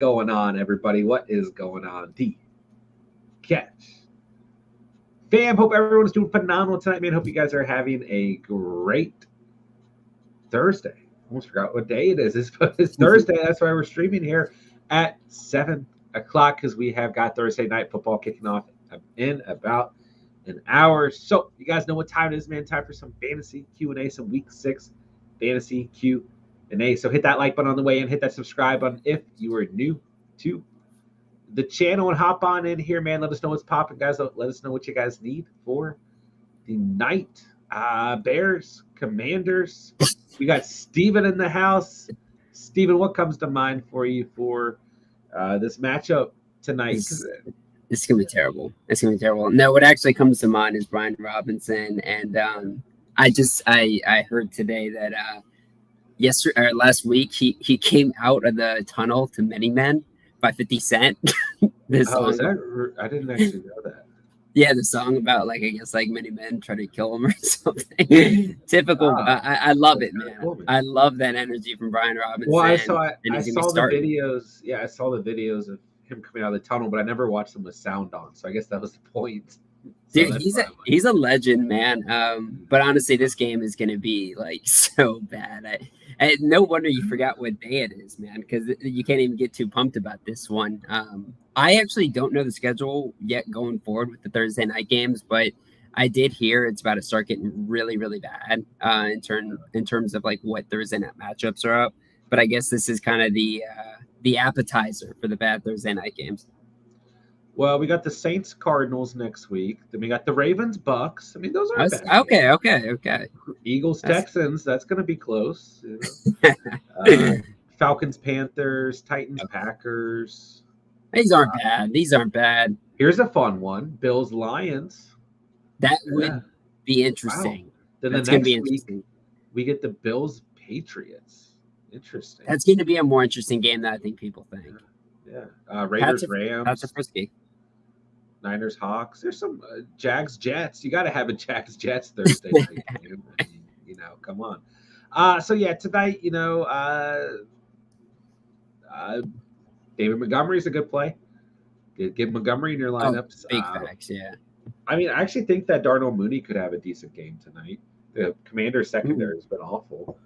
Going on, everybody? What is going on? D Catch. Fam, hope everyone's doing phenomenal tonight, man. Hope you guys are having a great Thursday. Almost forgot what day it is. It's Thursday. That's why we're streaming here at 7 o'clock because we have got Thursday night football kicking off in about an hour. So you guys know what time it is, man. Time for some fantasy Q&A, some week 6 fantasy Q&A. So hit that like button on the way in. Hit that subscribe button if you are new to the channel and hop on in here, man. Let us know what's popping, guys. Let us know what you guys need for the night. Bears, Commanders. We got Steven in the house. Steven, what comes to mind for you for this matchup tonight? This is going to be terrible. It's going to be terrible. No, what actually comes to mind is Brian Robinson. And I heard today that last week he came out of the tunnel to Many Men by 50 Cent. Song. I didn't actually know that. Yeah, the song about many men try to kill him or something. Typical. I love it, man. Cool, man. I love that energy from Brian Robinson. Well, I saw the videos. Yeah, I saw the videos of him coming out of the tunnel, but I never watched them with sound on. So I guess that was the point. Dude, he's a legend, man. But honestly, this game is going to be so bad. No wonder you forgot what day it is, man, because you can't even get too pumped about this one. I actually don't know the schedule yet going forward with the Thursday night games, but I did hear it's about to start getting really, really bad in terms of what Thursday night matchups are up. But I guess this is kind of the appetizer for the bad Thursday night games. Well, we got the Saints Cardinals next week. Then we got the Ravens Bucks. I mean, those are bad. Okay. Eagles Texans. That's going to be close. Falcons Panthers, Titans Packers. These aren't bad. Here's a fun one: Bills Lions. That would be interesting. Wow. Then the next week we get the Bills Patriots. Interesting. That's going to be a more interesting game than I think people think. Yeah. Raiders Rams. That's a frisky. Niners Hawks. There's some Jags Jets. You got to have a Jags Jets Thursday night game. I mean, come on. So yeah, tonight, David Montgomery is a good play. Get Montgomery in your lineups. Big facts, yeah. I mean, I actually think that Darnell Mooney could have a decent game tonight. The Commanders secondary has been awful.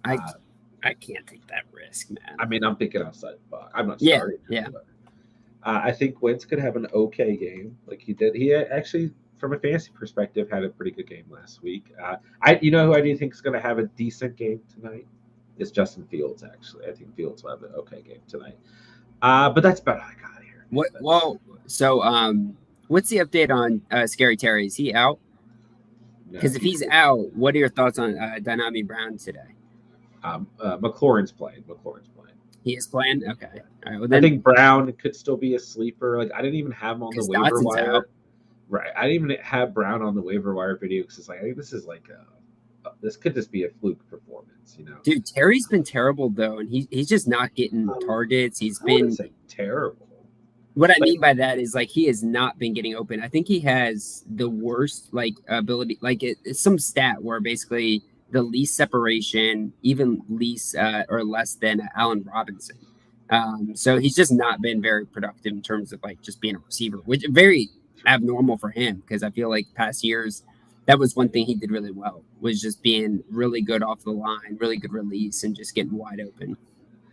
I can't take that risk, man. I mean, I'm thinking outside the box. I'm not starting. Yeah. But, I think Wentz could have an okay game like he did. He actually, from a fantasy perspective, had a pretty good game last week. Who I do think is going to have a decent game tonight is Justin Fields. Actually, I think Fields will have an okay game tonight. But that's about all I got here. What's the update on Scary Terry? Is he out? Because if he's out, what are your thoughts on Dynami Brown today? McLaurin's playing. He is playing? Okay. All right. Well, I think Brown could still be a sleeper. I didn't even have him on the waiver wire. Out. Right. I didn't even have Brown on the waiver wire video because it's I think this is this could just be a fluke performance, Dude, Terry's been terrible though, and he's just not getting targets. He's been terrible. What I mean by that is he has not been getting open. I think he has the worst ability. It's some stat where basically the least separation, even least or less than Allen Robinson. So he's just not been very productive in terms of just being a receiver, which is very abnormal for him because I feel past years that was one thing he did really well was just being really good off the line, really good release, and just getting wide open.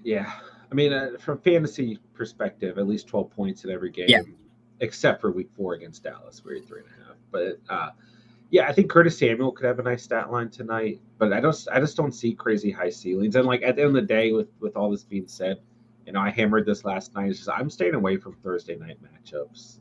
Yeah. I mean, from fantasy perspective, at least 12 points in every game, except for week 4 against Dallas, where you're 3.5. But I think Curtis Samuel could have a nice stat line tonight, but I just don't see crazy high ceilings. And at the end of the day, with all this being said, I hammered this last night. It's just I'm staying away from Thursday night matchups,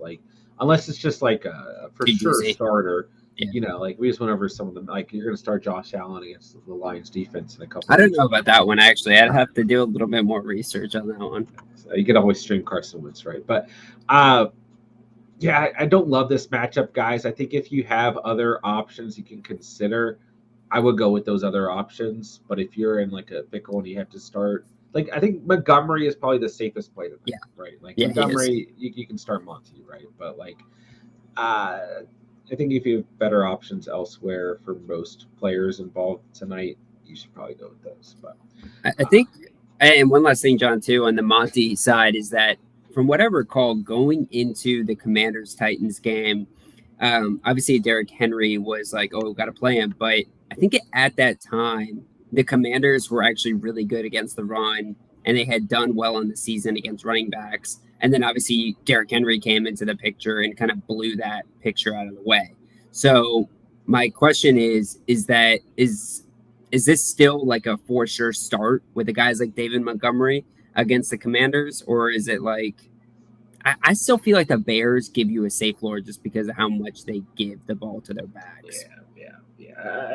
unless it's just a for sure starter. Yeah. We just went over some of them. You're going to start Josh Allen against the Lions defense in a couple. I don't know about that one actually. I'd have to do a little bit more research on that one. So you can always stream Carson Wentz, right? But I don't love this matchup, guys. I think if you have other options you can consider, I would go with those other options. But if you're in a pickle and you have to start, I think Montgomery is probably the safest play tonight, right? Montgomery, you can start Monty, right? But I think if you have better options elsewhere for most players involved tonight, you should probably go with those. But I think And one last thing, John, too, on the Monty side is that from what I recall, going into the Commanders-Titans game, obviously Derrick Henry was like, oh, we've got to play him. But I think at that time, the Commanders were actually really good against the run, and they had done well in the season against running backs. And then obviously Derrick Henry came into the picture and kind of blew that picture out of the way. So my question is this still like a for sure start with the guys like David Montgomery against the Commanders, or is it like I still feel like the Bears give you a safe floor just because of how much they give the ball to their backs? Yeah.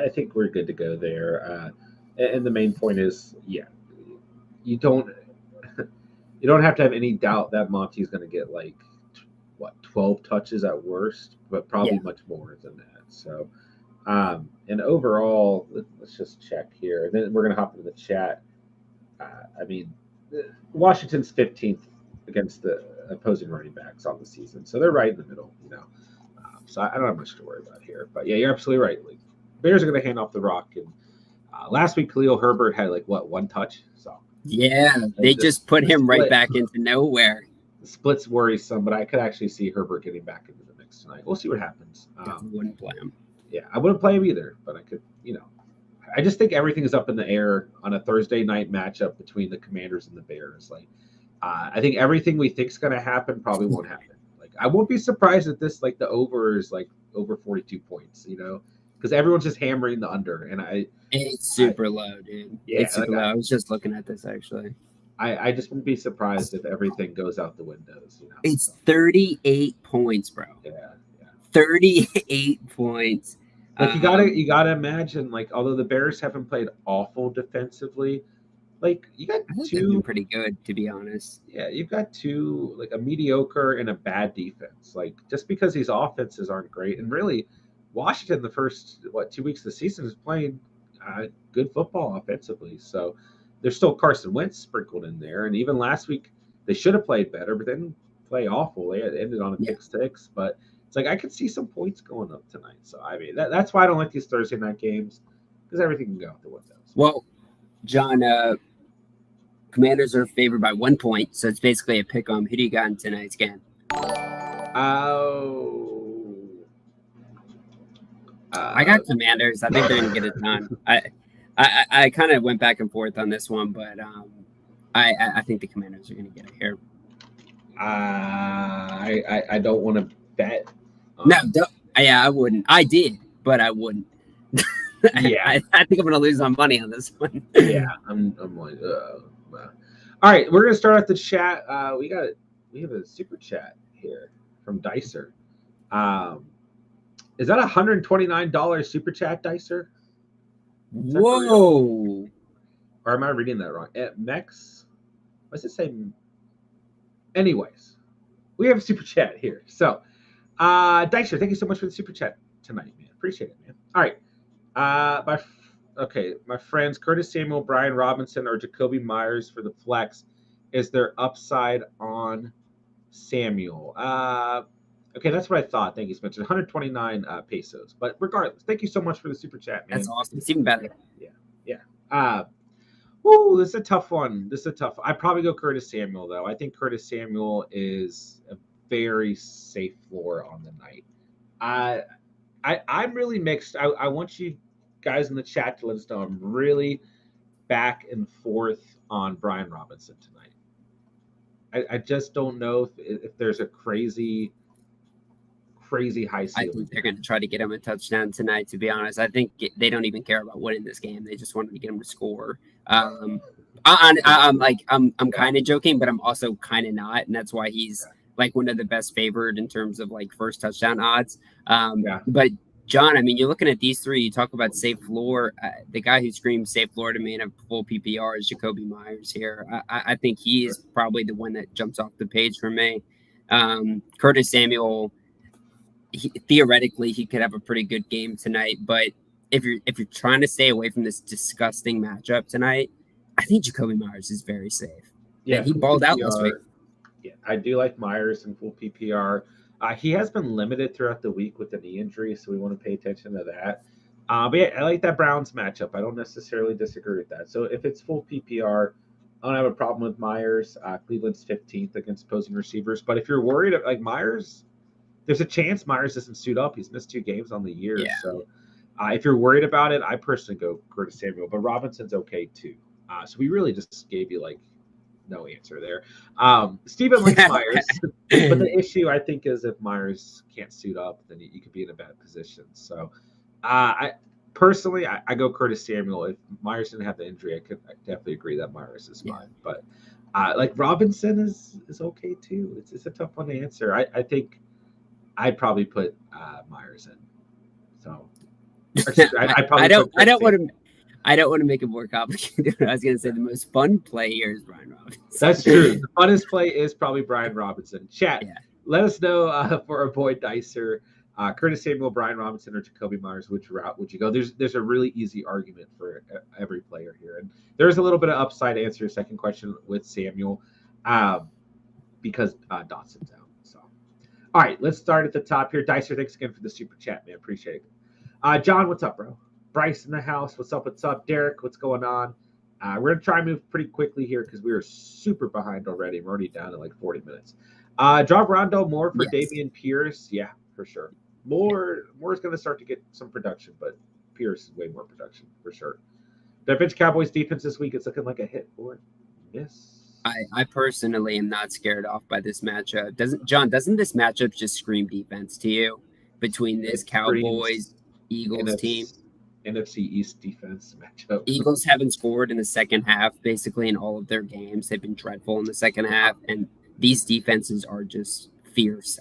I think we're good to go there. And the main point is, you don't have to have any doubt that Monty's going to get like 12 touches at worst, but probably much more than that. So, and overall, let's just check here, and then we're going to hop into the chat. I mean, Washington's 15th against the opposing running backs on the season, so they're right in the middle, so I don't have much to worry about here. But yeah, you're absolutely right. Like, Bears are going to hand off the rock, and last week Khalil Herbert had like one touch. So yeah, they just put him right back into nowhere. The split's worrisome, but I could actually see Herbert getting back into the mix tonight. We'll see what happens. Wouldn't play him. Yeah, I wouldn't play him either, but I could, I just think everything is up in the air on a Thursday night matchup between the Commanders and the Bears. Like, I think everything we think is going to happen probably won't happen. Like, I won't be surprised if this, like, the over is like over 42 points, because everyone's just hammering the under, and it's super low, dude. Yeah, it's super low. I was just looking at this actually. I just wouldn't be surprised if everything goes out the windows. It's 38 points, bro. Yeah. 38 points. Like, you gotta imagine, like, although the Bears haven't played awful defensively, like, you got two pretty good, to be honest. Yeah, you've got two, like, a mediocre and a bad defense. Like, just because these offenses aren't great, and really, Washington the first 2 weeks of the season is playing good football offensively. So there's still Carson Wentz sprinkled in there, and even last week they should have played better, but they didn't play awful. They ended on a pick six, but it's like I could see some points going up tonight. So I mean that's why I don't like these Thursday night games, because everything can go out the windows. Well, John, Commanders are favored by 1 point, so it's basically a pick 'em. Who do you got in tonight's game? I got Commanders. I think they're going to get it done. I kind of went back and forth on this one, but I think the Commanders are going to get it here. I don't want to bet. I wouldn't. I did, but I wouldn't. Yeah, I think I'm going to lose on money on this one. Yeah, I'm like, all right, we're going to start off the chat. We have a super chat here from Dicer. Is that $129 super chat, Dicer? Whoa! Or am I reading that wrong? Mex? What's it say? Anyways, we have a super chat here. So, Dicer, thank you so much for the super chat tonight, man. Appreciate it, man. All right. My friends Curtis Samuel, Brian Robinson, or Jacoby Myers for the flex. Is there upside on Samuel? Okay, that's what I thought. Thank you, Spencer. 129 pesos. But regardless, thank you so much for the super chat, man. That's awesome. It's even better. Yeah. This is a tough one. I'd probably go Curtis Samuel, though. I think Curtis Samuel is a very safe floor on the night. I'm really mixed. I want you guys in the chat to let us know I'm really back and forth on Brian Robinson tonight. I just don't know if there's a crazy high ceiling. I think they're going to try to get him a touchdown tonight, to be honest. I think they don't even care about winning this game. They just wanted to get him to score. I'm kind of joking, but I'm also kind of not, and that's why he's like one of the best favored in terms of like first touchdown odds. But John, I mean, you're looking at these three. You talk about safe floor. The guy who screams safe floor to me in a full PPR is Jacoby Myers here. I think he is probably the one that jumps off the page for me. Curtis Samuel, theoretically, he could have a pretty good game tonight. But if you're trying to stay away from this disgusting matchup tonight, I think Jacoby Myers is very safe. Yeah, he balled out last week. Yeah, I do like Myers in full PPR. He has been limited throughout the week with the knee injury, so we want to pay attention to that. But yeah, I like that Browns matchup. I don't necessarily disagree with that. So if it's full PPR, I don't have a problem with Myers. Cleveland's 15th against opposing receivers. But if you're worried, like Myers, there's a chance Myers doesn't suit up. He's missed 2 games on the year. Yeah. So if you're worried about it, I personally go Curtis Samuel. But Robinson's okay too. So we really just gave you like no answer there. Steven likes Myers. But the issue, I think, is if Myers can't suit up, then you could be in a bad position. So I personally, I go Curtis Samuel. If Myers didn't have the injury, I definitely agree that Myers is fine. But like Robinson is okay too. It's a tough one to answer. I think I'd probably put Myers in. So I don't want to make it more complicated. I was going to say the most fun play here is Brian Robinson. That's true. The funnest play is probably Brian Robinson. Chat. Let us know for our boy Dicer. Curtis Samuel, Brian Robinson, or Jacoby Myers, which route would you go? There's a really easy argument for every player here. And there's a little bit of upside to answer your second question with Samuel because Dawson's out. So, all right, let's start at the top here. Dicer, thanks again for the super chat, man. Appreciate it. John, what's up, bro? Bryce in the house. What's up? What's up? Derek, what's going on? We're going to try and move pretty quickly here because we are super behind already. We're already down to like 40 minutes. Drop Rondo more for Dameon Pierce. Yeah, for sure. More is going to start to get some production, but Pierce is way more production for sure. The bench Cowboys defense this week is looking like a hit or miss. I personally am not scared off by this matchup. Doesn't this matchup just scream defense to you between this Cowboys Eagles team? NFC East defense matchup. Eagles haven't scored in the second half, basically in all of their games. They've been dreadful in the second half, and these defenses are just fierce.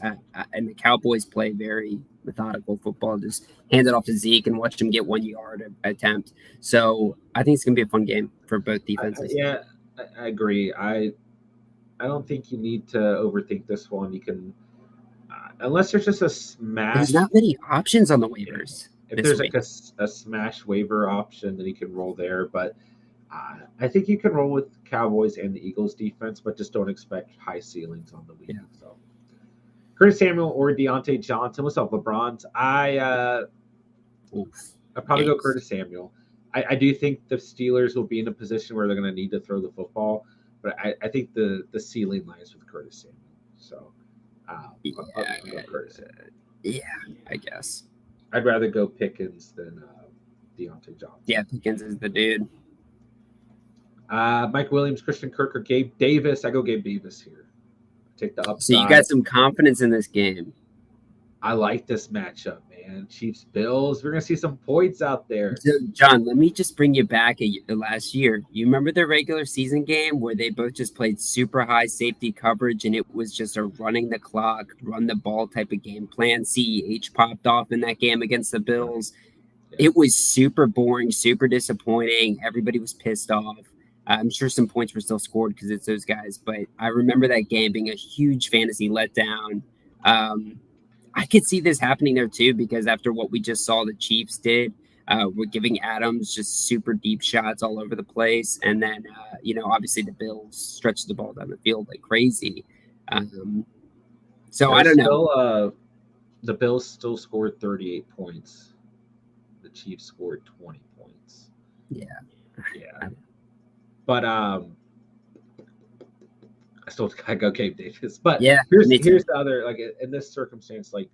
And the Cowboys play very methodical football. Just hand it off to Zeke and watch him get 1 yard attempt. So I think it's going to be a fun game for both defenses. I agree. I don't think you need to overthink this one. You can, unless there's just a smash. There's not many options on the waivers. If there's like a smash waiver option, then you can roll there. But I think you can roll with Cowboys and the Eagles defense, but just don't expect high ceilings on the week. Yeah. So, Curtis Samuel or Deontay Johnson. What's up, LeBron's? I'd probably go Curtis Samuel. I do think the Steelers will be in a position where they're going to need to throw the football, but I think the ceiling lies with Curtis Samuel. So, I'll go Curtis Samuel. Yeah, I guess. I'd rather go Pickens than Deontay Johnson. Yeah, Pickens is the dude. Mike Williams, Christian Kirk, or Gabe Davis. I go Gabe Davis here. Take the upside. So you got some confidence in this game. I like this matchup, man. Chiefs, Bills. We're going to see some points out there. So, John, let me just bring you back last year. You remember the regular season game where they both just played super high safety coverage and it was just a running the clock, run the ball type of game plan? CEH popped off in that game against the Bills. Yeah. It was super boring, super disappointing. Everybody was pissed off. I'm sure some points were still scored because it's those guys, but I remember that game being a huge fantasy letdown. I could see this happening there too, because after what we just saw the Chiefs did, we're giving Adams just super deep shots all over the place. And then, obviously the Bills stretched the ball down the field like crazy. So I don't know. The Bills still scored 38 points. The Chiefs scored 20 points. Yeah. But I still gotta go Gabe Davis. But yeah, here's the other, like in this circumstance, like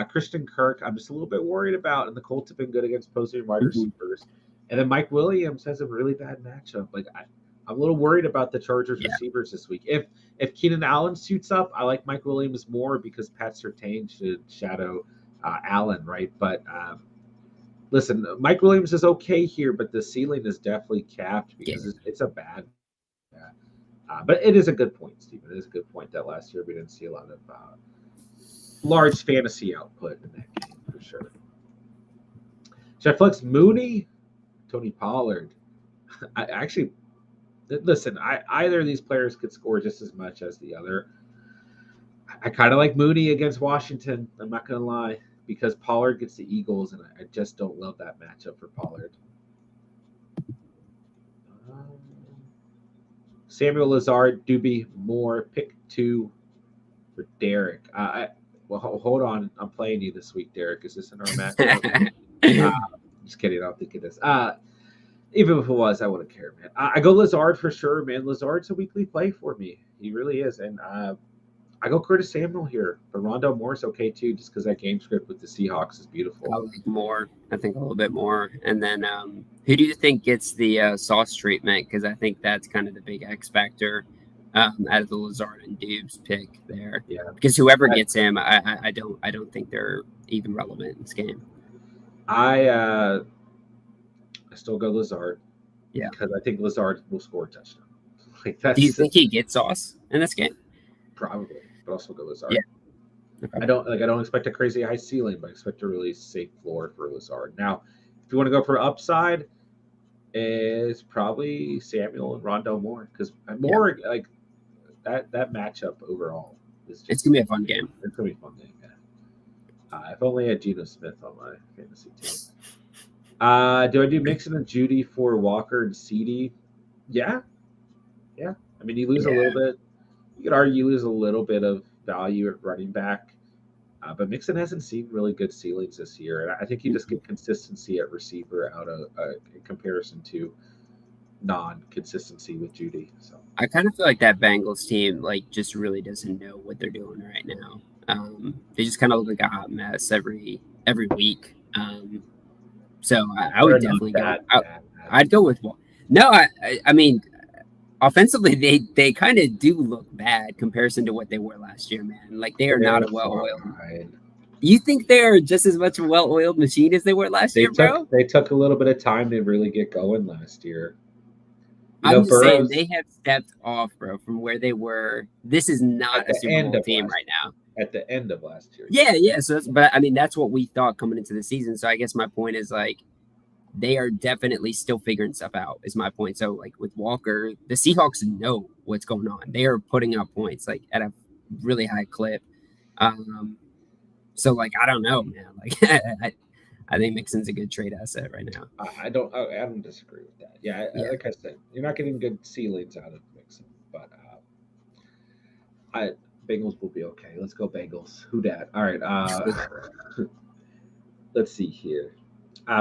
Christian Kirk, I'm just a little bit worried about, and the Colts have been good against opposing wide receivers. And then Mike Williams has a really bad matchup. Like I'm a little worried about the Chargers receivers this week. If Keenan Allen suits up, I like Mike Williams more because Pat Surtain should shadow Allen, right? But listen, Mike Williams is okay here, but the ceiling is definitely capped because it's a bad. But it is a good point, Stephen. It is a good point that last year we didn't see a lot of large fantasy output in that game for sure. Should I flex Mooney, Tony Pollard? I actually listen. Either of these players could score just as much as the other. I kind of like Mooney against Washington. I'm not gonna lie, because Pollard gets the Eagles, and I just don't love that matchup for Pollard. Samuel Lazard, Doobie Moore, pick 2 for Derek. Well, hold on. I'm playing you this week, Derek. Is this in our matchup? Just kidding. I don't think it is. Even if it was, I wouldn't care, man. I go Lazard for sure, man. Lazard's a weekly play for me. He really is. And I go Curtis Samuel here, but Rondo Moore's okay too, just because that game script with the Seahawks is beautiful. I like more. I think a little bit more. And then who do you think gets the sauce treatment? Because I think that's kind of the big X factor out of the Lazard and Dubes pick there. Yeah. Because whoever gets him, I don't think they're even relevant in this game. I still go Lazard. Yeah. Because I think Lazard will score a touchdown. Do you think he gets sauce in this game? Probably, but also go Lazard. Yeah. Okay. I don't expect a crazy high ceiling, but I expect a really safe floor for Lazard. Now, if you want to go for upside, is probably Samuel and Rondo Moore, because Moore like that matchup overall is just, it's gonna be a fun game. It's gonna be a fun game. Yeah. If only I had Geno Smith on my fantasy team. Do I do Mixon and Judy for Walker and CD? Yeah. I mean, you lose a little bit. You could argue you lose a little bit of value at running back, but Mixon hasn't seen really good ceilings this year, and I think you just get consistency at receiver out of in comparison to non-consistency with Judy. So I kind of feel like that Bengals team just really doesn't know what they're doing right now. They just kind of look like a hot mess every week. So I would definitely go. I'd go with one. No, I mean, offensively, they kind of do look bad comparison to what they were last year, man. Like they are not a well-oiled. You think they're just as much a well-oiled machine as they were last year, bro? They took a little bit of time to really get going last year. I'm just saying they have stepped off, bro, from where they were. This is not a Super Bowl team right now. At the end of last year. Yeah. So, but I mean, that's what we thought coming into the season. So I guess my point is they are definitely still figuring stuff out. Is my point. So with Walker, the Seahawks know what's going on. They are putting up points at a really high clip. So I don't know, man. I think Mixon's a good trade asset right now. I don't disagree with that. Yeah. Like I said, you're not getting good ceilings out of Mixon, but Bengals will be okay. Let's go Bengals. Who dat? All right. Let's see here.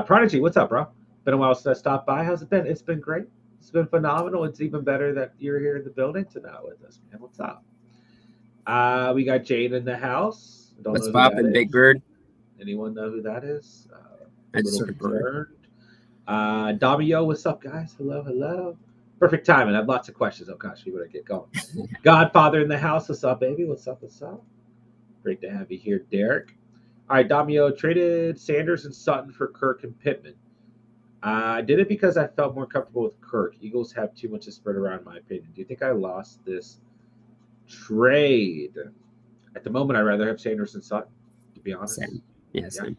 Prodigy, what's up, bro? Been a while since I stopped by. How's it been? It's been great. It's been phenomenal. It's even better that you're here in the building tonight with us, man. What's up? We got Jane in the house. What's poppin', Big Bird? Anyone know who that is? I just sort of concerned. Damio, what's up, guys? Hello. Perfect timing. I have lots of questions. Oh gosh, we better get going. Godfather in the house. What's up, baby? What's up? Great to have you here, Derek. All right, Damio traded Sanders and Sutton for Kirk and Pittman. I did it because I felt more comfortable with Kirk. Eagles have too much to spread around, in my opinion. Do you think I lost this trade? At the moment, I'd rather have Sanders and Sutton, to be honest. Same. Yeah, same.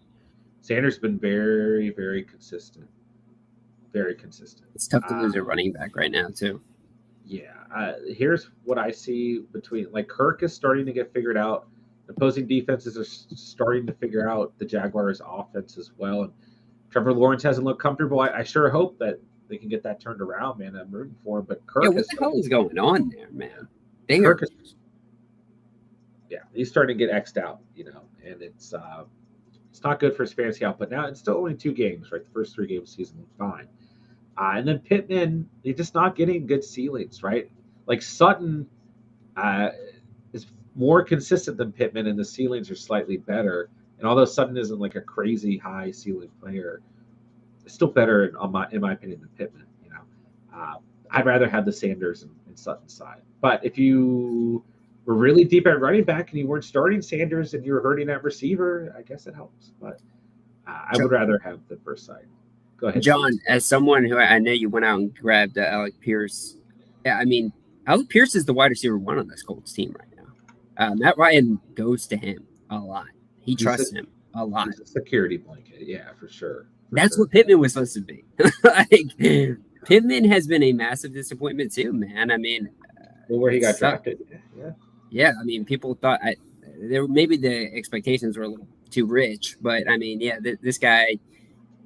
Sanders has been very, very consistent. Very consistent. It's tough to lose a running back right now, too. Yeah. Here's what I see between Kirk is starting to get figured out. Opposing defenses are starting to figure out the Jaguars' offense as well. And Trevor Lawrence hasn't looked comfortable. I sure hope that they can get that turned around, man. I'm rooting for him. But Kirk what the hell is going on there, man? He's starting to get X'd out, and it's not good for his fantasy output. Now, it's still only 2 games, right? The first 3 games of the season look fine. And then Pittman, he's just not getting good ceilings, right? Sutton is more consistent than Pittman, and the ceilings are slightly better. And although Sutton isn't a crazy high ceiling player, it's still better in my opinion than Pittman. I'd rather have the Sanders and Sutton side. But if you were really deep at running back and you weren't starting Sanders and you were hurting at receiver, I guess it helps. But I would rather have the first side. Go ahead, John. As someone who I know you went out and grabbed Alec Pierce. Yeah, I mean, Alec Pierce is the wide receiver 1 on this Colts team right now. Matt Ryan goes to him a lot. He trusts him a lot. He's a security blanket, yeah, for sure. That's what Pittman was supposed to be. Pittman has been a massive disappointment too, man. I mean, where he got drafted, yeah. I mean, people thought maybe the expectations were a little too rich, but I mean, this guy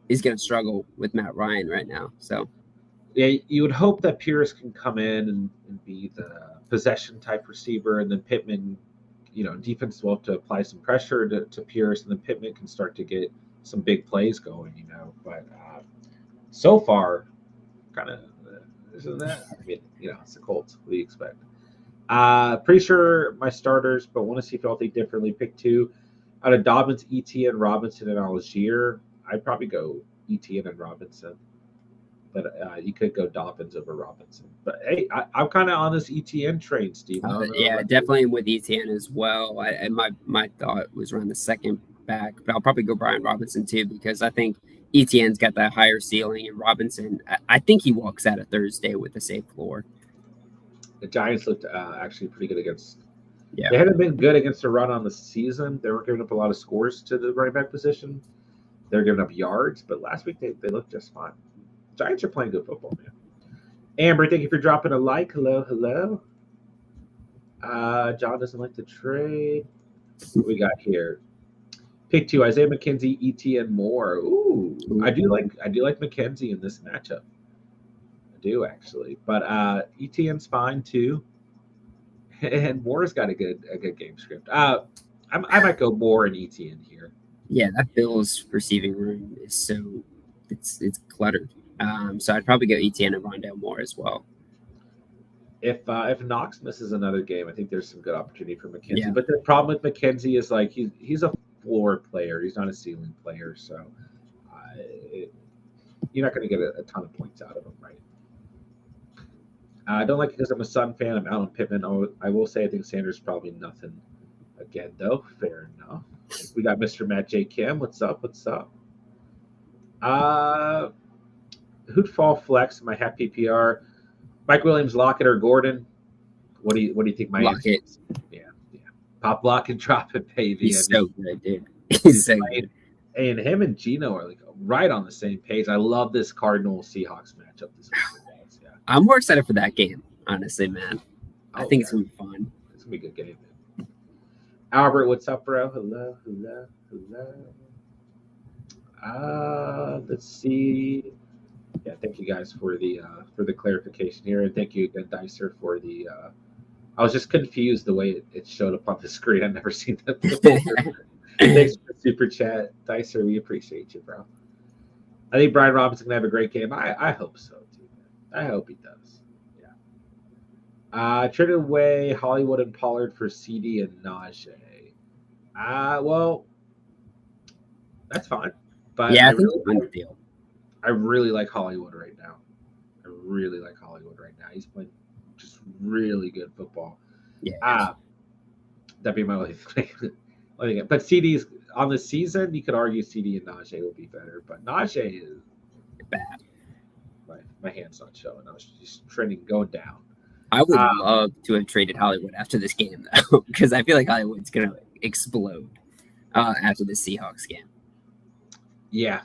is going to struggle with Matt Ryan right now. So, yeah, you would hope that Pierce can come in and be the possession type receiver, and then Pittman, defense will have to apply some pressure to Pierce, and then Pittman can start to get some big plays going, But so far, kind of isn't that? I mean, it's the Colts. What do you expect? Pretty sure my starters, but want to see if I'll think differently. Pick 2 out of Dobbins, ETN, Robinson, and Algier. I'd probably go ETN and Robinson, but you could go Dobbins over Robinson. But hey, I'm kind of on this ETN train, Steve. Yeah, definitely with ETN as well. My thought was around the second back, but I'll probably go Brian Robinson too because I think ETN's got that higher ceiling, and Robinson, I think he walks out of Thursday with a safe floor. The Giants looked actually pretty good against. Yeah, they hadn't been good against the run on the season. They were giving up a lot of scores to the running back position. They're giving up yards, but last week they looked just fine. Giants are playing good football, man. Amber, thank you for dropping a like. Hello. John doesn't like to trade. What we got here? Pick 2, Isaiah McKenzie, ETN Moore. Ooh, I do like McKenzie in this matchup. I do actually, but ETN's fine too, and Moore's got a good game script. I might go Moore and ETN here. Yeah, that Bills receiving room is so it's cluttered. So I'd probably go ETN and Rondale Moore as well. If Knox misses another game, I think there's some good opportunity for McKenzie. Yeah. But the problem with McKenzie is like he's a floor player. He's not a ceiling player, so you're not going to get a ton of points out of him, right? I don't like it because I'm a Sun fan. I'm out on Pittman. I will say I think Sanders probably nothing again, though. Fair enough. We got Mr. Matt J. Kim. What's up? Who'd fall flex in my half PPR? Mike Williams, Lockett, or Gordon? What do you think? My Lockett. Yeah. Pop Lockett, drop it, baby. He's so good, dude. He's so good. And him and Gino are like right on the same page. I love this Cardinals Seahawks matchup this week. Yeah. I'm more excited for that game, honestly, man. I think it's gonna be fun. It's gonna be a good game, man. Albert, what's up, bro? Hello. Let's see. Yeah, thank you guys for the clarification here, and thank you again, Dicer, for the. I was just confused the way it showed up on the screen. I've never seen that before. Thanks for the super chat, Dicer. We appreciate you, bro. I think Brian Robinson can have a great game. I hope so too. Man. I hope he does. Yeah. Traded away Hollywood and Pollard for CD and Najee. Well, that's fine. But yeah, I think it's a good deal. I really like Hollywood right now. He's playing just really good football. Yeah. That'd be my only thing. But CD's on the season, you could argue CD and Najee would be better, but Najee is bad. My hand's not showing. I was just trending, going down. I would love to have traded Hollywood after this game, though, because I feel like Hollywood's going to explode after the Seahawks game. Yeah,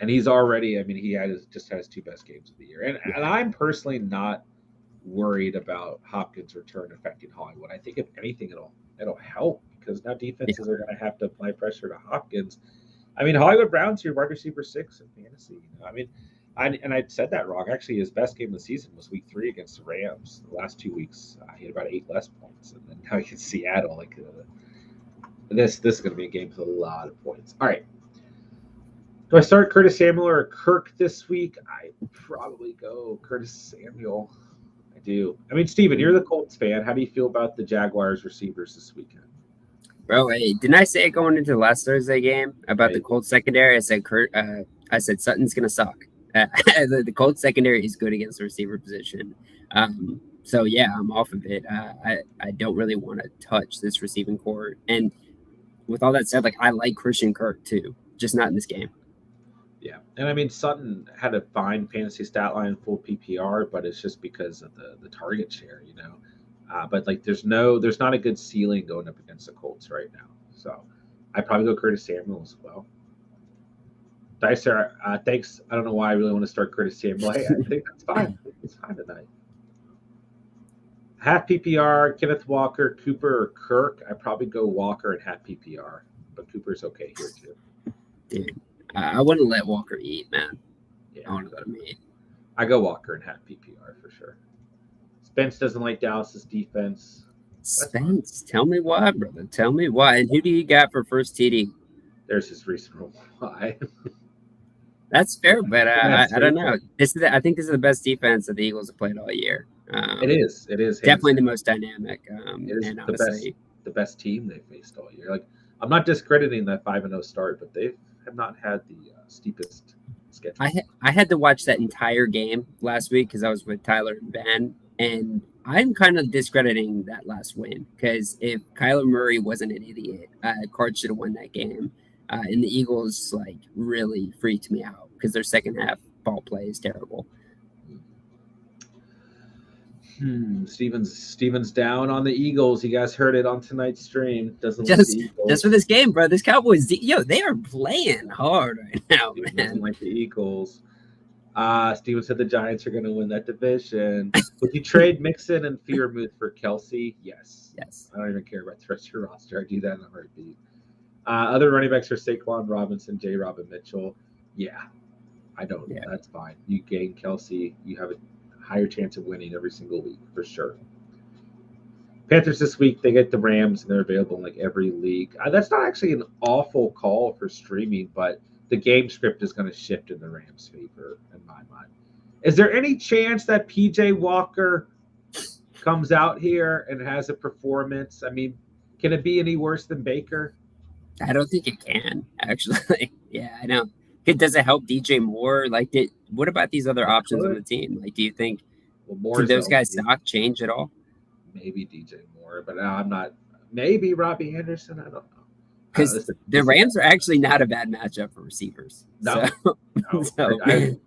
and he's already. I mean, he just had his 2 best games of the year, and I'm personally not worried about Hopkins' return affecting Hollywood. I think if anything, it'll help because now defenses are going to have to apply pressure to Hopkins. I mean, Hollywood Brown's your wide receiver 6 in fantasy. I mean, I said that wrong. Actually, his best game of the season was Week 3 against the Rams. The last 2 weeks, he had about 8 less points, and then now he's Seattle. Like this is going to be a game with a lot of points. All right. Do I start Curtis Samuel or Kirk this week? I probably go Curtis Samuel. I do. I mean, Steven, you're the Colts fan. How do you feel about the Jaguars receivers this weekend? Bro, hey, didn't I say going into the last Thursday game about the Colts secondary? I said Sutton's going to suck. The Colts secondary is good against the receiver position. So, yeah, I'm off of it. I don't really want to touch this receiving core. And with all that said, like I like Christian Kirk too, just not in this game. Yeah, and I mean Sutton had a fine fantasy stat line, full PPR, but it's just because of the target share, you know. But like, there's not a good ceiling going up against the Colts right now. So I probably go Curtis Samuel as well. Dicer, thanks. I don't know why I really want to start Curtis Samuel. Hey, I think that's fine. It's fine tonight. Half PPR, Kenneth Walker, Cooper, or Kirk. I probably go Walker and half PPR, but Cooper's okay here too. Dude. I wouldn't let Walker eat, man. Yeah. I want to go to meat. I go Walker and half PPR for sure. Spence doesn't like Dallas's defense. Spence, tell me why, brother. Tell me why. And who do you got for first TD? There's his reason why. That's fair, but I don't know. I think this is the best defense that the Eagles have played all year. It is. Definitely the most dynamic. It is and honestly, the best team they faced all year. Like, I'm not discrediting that 5-0 start, but they have not had the steepest schedule. I had to watch that entire game last week because I was with Tyler and Ben, and I'm kind of discrediting that last win because if Kyler Murray wasn't an idiot, Cards should have won that game. And the Eagles like really freaked me out because their second half ball play is terrible. Steven's down on the Eagles. You guys heard it on tonight's stream. Doesn't just, like the Eagles. Just for this game, bro. This Cowboys, they are playing hard right now, man. Doesn't like the Eagles. Steven said the Giants are going to win that division. Would you trade Mixon and Freiermuth for Kelsey? Yes. Yes. I don't even care about the rest of your roster. I do that in a heartbeat. Other running backs are Saquon Robinson, J. Robin Mitchell. Yeah, I don't. Yeah. That's fine. You gain Kelsey. You have a higher chance of winning every single week for sure. Panthers this week, they get the Rams, and they're available in like every league. That's not actually an awful call for streaming, but the game script is going to shift in the Rams' favor in my mind. Is there any chance that P.J. Walker comes out here and has a performance? I mean, can it be any worse than Baker? I don't think it can, actually. Yeah, I know. Does it help DJ Moore? Like, what about these other options on the team? Like, do you think did those guys' stock change at all? Maybe DJ Moore, but I'm not. Maybe Robbie Anderson. I don't know. Because the Rams are actually not a bad matchup for receivers. No,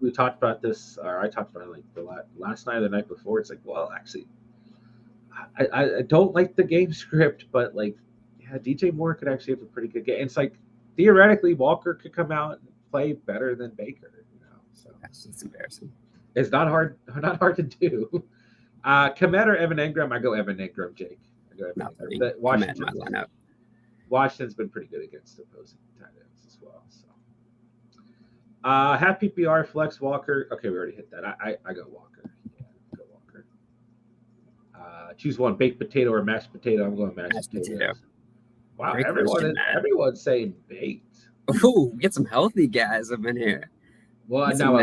we talked about this, or I talked about it like the last night or the night before. It's like, well, actually, I don't like the game script, but like, yeah, DJ Moore could actually have a pretty good game. It's like theoretically, Walker could come out and play better than Baker. So that's just embarrassing. It's not hard to do. Kenneth or Evan Engram? I go Evan Engram, Jake. I go Evan Engram. Washington's been pretty good against opposing tight ends as well. So, half PPR flex Walker. Okay, we already hit that. I go Walker. Yeah, go Walker. Choose one: baked potato or mashed potato. I'm going mashed potato. Wow, everyone's saying baked. Ooh, get some healthy guys up in here. Well, now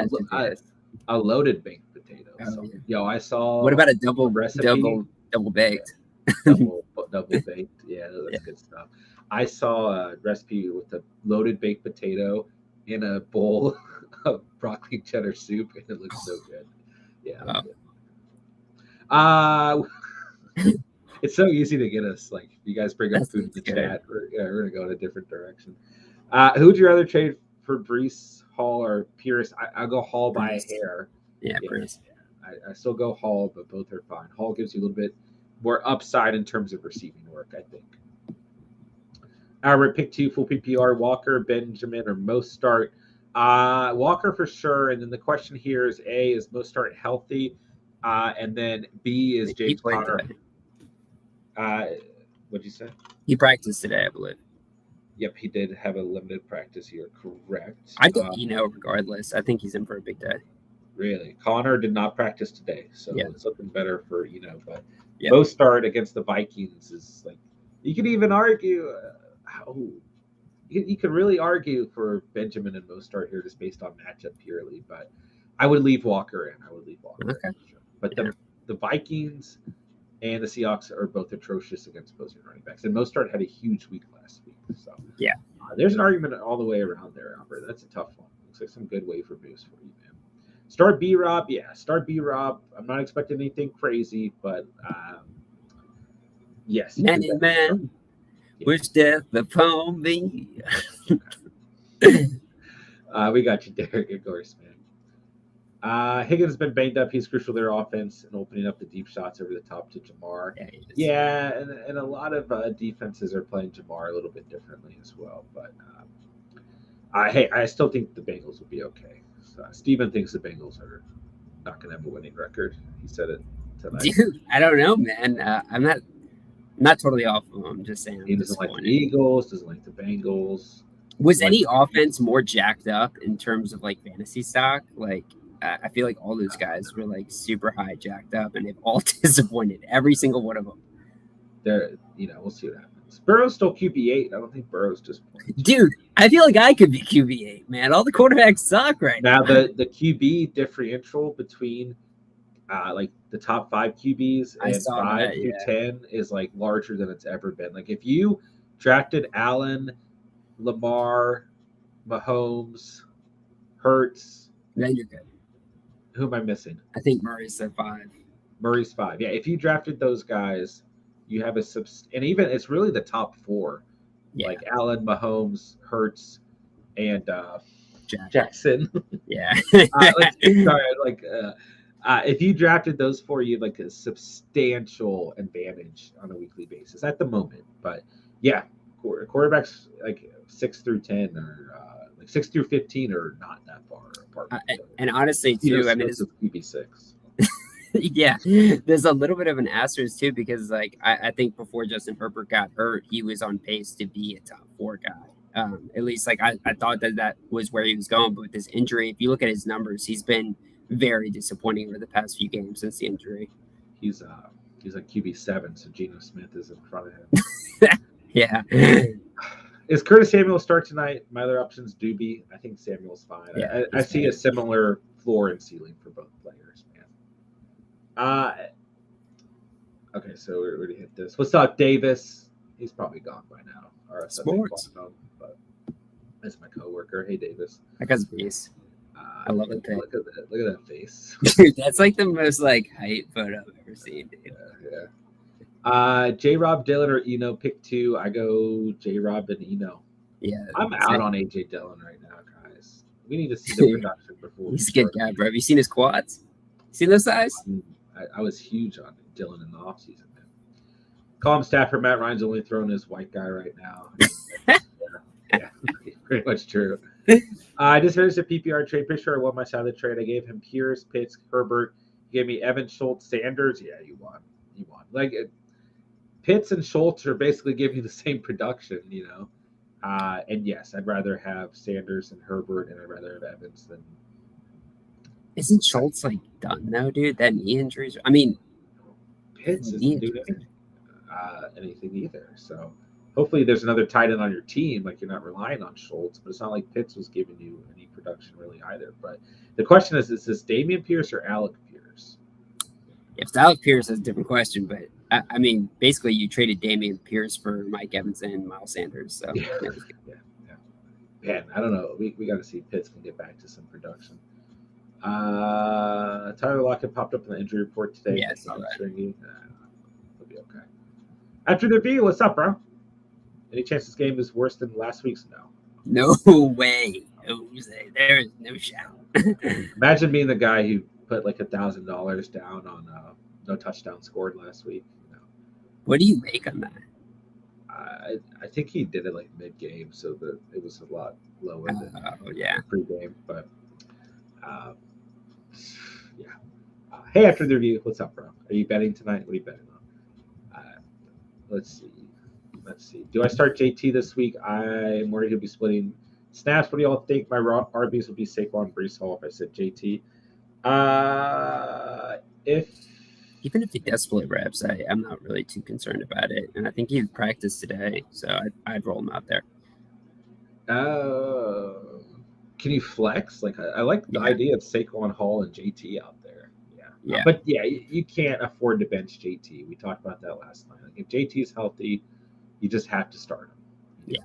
a loaded baked potato. I saw. What about a double recipe? Double baked. double baked. Yeah, that's good stuff. I saw a recipe with a loaded baked potato in a bowl of broccoli cheddar soup, and it looks so good. Yeah. It's so easy to get us. Like, you guys bring up food in the chat. We're gonna go in a different direction. Who would you rather trade for, Breece Hall or Pierce? I'll go Hall by a hair. Yeah, Breece. I still go Hall, but both are fine. Hall gives you a little bit more upside in terms of receiving work, I think. We're at pick 2, full PPR, Walker, Benjamin, or Mostart. Walker for sure. And then the question here is A, is Mostart healthy? And then B, is James Conner. What'd you say? He practiced today, I believe. Yep, he did have a limited practice here. Correct. I think, regardless, I think he's in for a big day. Really? Connor did not practice today, so it's looking better for, but Mostart against the Vikings is like, you could even argue, you could really argue for Benjamin and Mostart here just based on matchup purely, but I would leave Walker in. Okay. Sure. But the Vikings and the Seahawks are both atrocious against opposing running backs, and Mostart had a huge week last week. So there's an argument all the way around there, Albert. That's a tough one. Looks like some good waiver boost for you, man. Start B-Rob. Start B-Rob. I'm not expecting anything crazy, but yes. Many men wish death upon me. We got you, Derek, of course, man. Higgins has been banged up. He's crucial to their offense and opening up the deep shots over the top to Jamar. Yeah, and a lot of defenses are playing Jamar a little bit differently as well. But I still think the Bengals will be okay. Steven thinks the Bengals are not going to have a winning record. He said it tonight. Dude, I don't know, man. I'm not totally off of him. I'm just saying. He doesn't like the Eagles, doesn't like the Bengals. Was any offense more jacked up in terms of like fantasy stock? Like, I feel like all those guys were like super high jacked up, and they've all disappointed. Every single one of them. We'll see what happens. Burrow's still QB8. I don't think Burrow's just Dude, I feel like I could be QB8, man. All the quarterbacks suck right now. Now the QB differential between like the top 5 QBs and 5 through 10 is like larger than it's ever been. Like if you drafted Allen, Lamar, Mahomes, Hurts, then you're good. Who am I missing? I think Murray's at 5. Murray's 5. Yeah, if you drafted those guys, you have and even it's really the top 4. Yeah. Like Allen, Mahomes, Hurts, and Jackson. Yeah. If you drafted those 4, you have like a substantial advantage on a weekly basis at the moment. But yeah, quarterbacks like 6 through 10 or like 6 through 15 are not that far apart. And honestly, too, I mean, it's QB6. Yeah, there's a little bit of an asterisk too because like I think before Justin Herbert got hurt, he was on pace to be a top 4 guy. At least like I thought that was where he was going, but with this injury, if you look at his numbers, he's been very disappointing over the past few games since the injury. He's like QB7, so Geno Smith is in front of him. Yeah. Is Curtis Samuel start tonight? My other options do be. I think Samuel's fine. Yeah, I see a similar floor and ceiling for both players, man. Okay, so we already hit this. What's up, Davis? He's probably gone by now. Or Sports. But that's my coworker. Hey, Davis. That guy's a beast. I love it. Look at that face. Dude, that's like the most like hype photo I've ever seen, dude. Yeah. J. Rob, Dillon, or Eno, pick 2. I go J. Rob and Eno. Yeah, I'm out on AJ Dillon right now, guys. We need to see the production before. He's a good guy, bro. Have you seen his quads? Seen those size? I was huge on Dillon in the offseason, man. Call him Stafford. Matt Ryan's only throwing his white guy right now. Yeah, pretty much true. I just finished a PPR trade. Pretty sure I won my side of the trade. I gave him Pierce, Pitts, Herbert. You gave me Evans, Schultz, Sanders. Yeah, you won. Like Pitts and Schultz are basically giving you the same production, you know. And yes, I'd rather have Sanders and Herbert, and I'd rather have Evans than. Isn't Schultz like done now, dude? That knee injuries. I mean, Pitts isn't doing anything either. So hopefully, there's another tight end on your team. Like you're not relying on Schultz, but it's not like Pitts was giving you any production really either. But the question is this Dameon Pierce or Alec Pierce? If it's Alec Pierce, that's a different question. But I mean, basically, you traded Dameon Pierce for Mike Evans and Miles Sanders. So yeah. Man, I don't know. We got to see if Pitts can get back to some production. Tyler Lockett popped up in the injury report today. Yes, He'll be okay. After the V, what's up, bro? Any chance this game is worse than last week's? No way. There is no shot. Imagine being the guy who put like $1,000 down on no touchdown scored last week. What do you make on that? I think he did it like mid-game, so it was a lot lower than pre-game. But yeah. Hey, after the review, what's up, bro? Are you betting tonight? What are you betting on? Let's see. Do I start JT this week? I'm worried he'll be splitting snaps. What do y'all think? My RBs will be Saquon, Breece Hall if I said JT. Even if he does split reps, I'm not really too concerned about it. And I think he practiced today, so I'd roll him out there. Can you flex? Like I like the idea of Saquon, Hall, and JT out there. Yeah. But yeah, you can't afford to bench JT. We talked about that last night. Like if JT is healthy, you just have to start him. Yeah.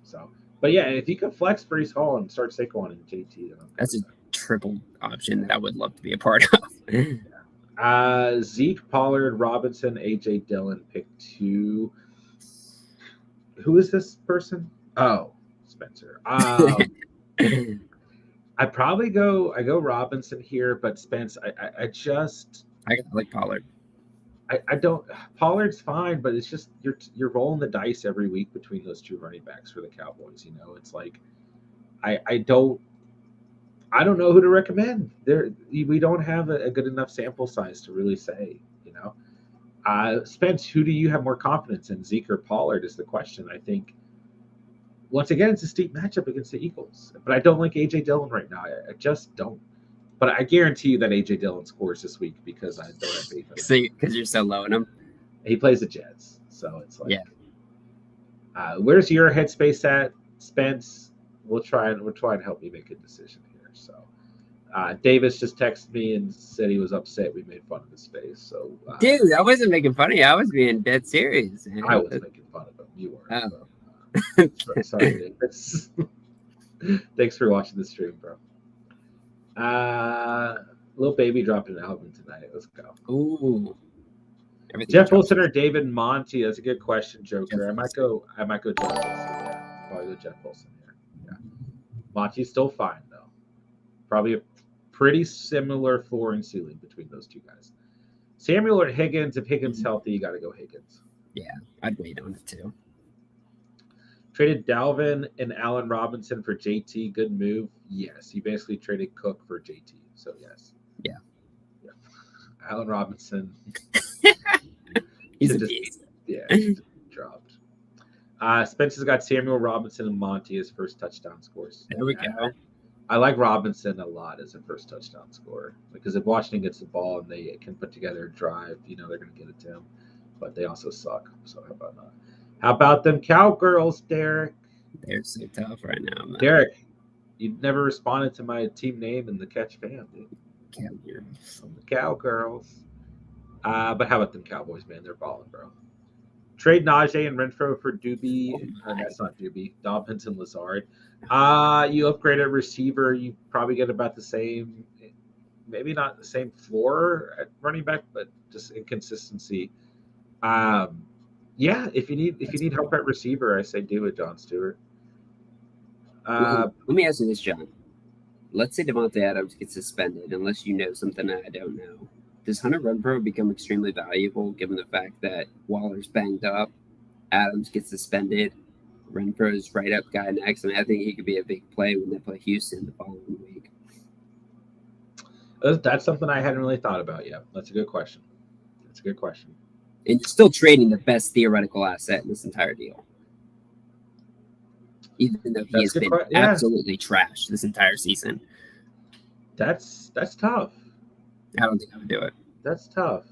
So, but yeah, if you could flex Breece Hall and start Saquon and JT, then that's a triple option that I would love to be a part of. Zeke, Pollard, Robinson, AJ Dillon, pick 2. Who is this person? Oh, Spencer. I probably go Robinson here, but Spence, I like Pollard. I don't. Pollard's fine, but it's just you're rolling the dice every week between those 2 running backs for the Cowboys. You know, it's like I don't know who to recommend. We don't have a good enough sample size to really say. You know, Spence, who do you have more confidence in, Zeke or Pollard? Is the question. I think. Once again, it's a steep matchup against the Eagles, but I don't like AJ Dillon right now. I just don't. But I guarantee you that AJ Dillon scores this week because I don't have faith in him. Because you're so low in him. He plays the Jets, so it's like Where's your headspace at, Spence? We'll try and help you make a decision here. So, Davis just texted me and said he was upset we made fun of his face. So, Dude, I wasn't making fun of you. I was being dead serious. Man. I was making fun of him. You were. Oh. So, sorry, Davis. Thanks for watching the stream, bro. Little Baby dropping an album tonight. Let's go. Ooh. Jeff Wilson or David Monty? That's a good question, Joker. I might go Jeff Wilson. Yeah, probably go Jeff Wilson here. Yeah, Monty's still fine though. Probably a pretty similar floor and ceiling between those two guys. Samuel or Higgins? If Higgins healthy, you got to go Higgins. Yeah, I'd wait on it too. Traded Dalvin and Allen Robinson for JT. Good move. Yes, he basically traded Cook for JT. So yes. Yeah. Allen Robinson. He's a beast. Yeah, dropped. Spencer's got Samuel Robinson and Monty as first touchdown scores. There we go. I like Robinson a lot as a first touchdown scorer because if Washington gets the ball and they can put together a drive, they're going to get it to him. But they also suck. So how about not? How about them Cowgirls, Derek? They're so tough right now, man. Derek, you never responded to my team name in the Catch fam, dude. Cowgirls. From the Cowgirls. But how about them Cowboys, man? They're balling, bro. Trade Najee and Renfro for Doobie. That's not Doobie. Dobbins and Lazard. You upgrade a receiver. You probably get about the same, maybe not the same floor at running back, but just inconsistency. Yeah, if you need help at receiver, I say do it, John Stewart. Let me ask you this, John. Let's say Devontae Adams gets suspended, unless you know something that I don't know. Does Hunter Renfrow become extremely valuable given the fact that Waller's banged up, Adams gets suspended, Renfrow's right up guy next? I mean, I think he could be a big play when they play Houston the following week. That's something I hadn't really thought about yet. That's a good question. And you're still trading the best theoretical asset in this entire deal. Even though he has been absolutely trashed this entire season. That's tough. I don't think I would do it. That's tough.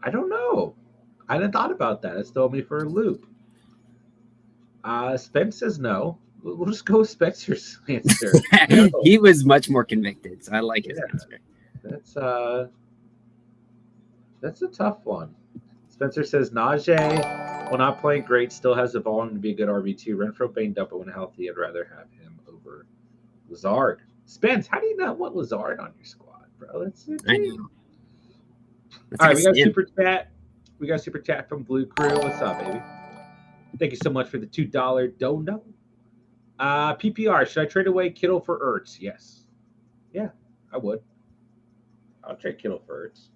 I don't know. I hadn't thought about that. It's throwing me for a loop. Spence says no. We'll just go with Spencer's answer. He was much more convicted, so I like his answer. That's a tough one. Spencer says Najee, while not playing great, still has the volume to be a good RB2. Renfrow banged up, but when healthy, I'd rather have him over Lazard. Spence, how do you not want Lazard on your squad, bro? I know. All right, we got super chat. We got super chat from Blue Crew. What's up, baby? Thank you so much for the $2 dono. PPR, should I trade away Kittle for Ertz? Yes. Yeah, I would. I'll trade Kittle for Ertz.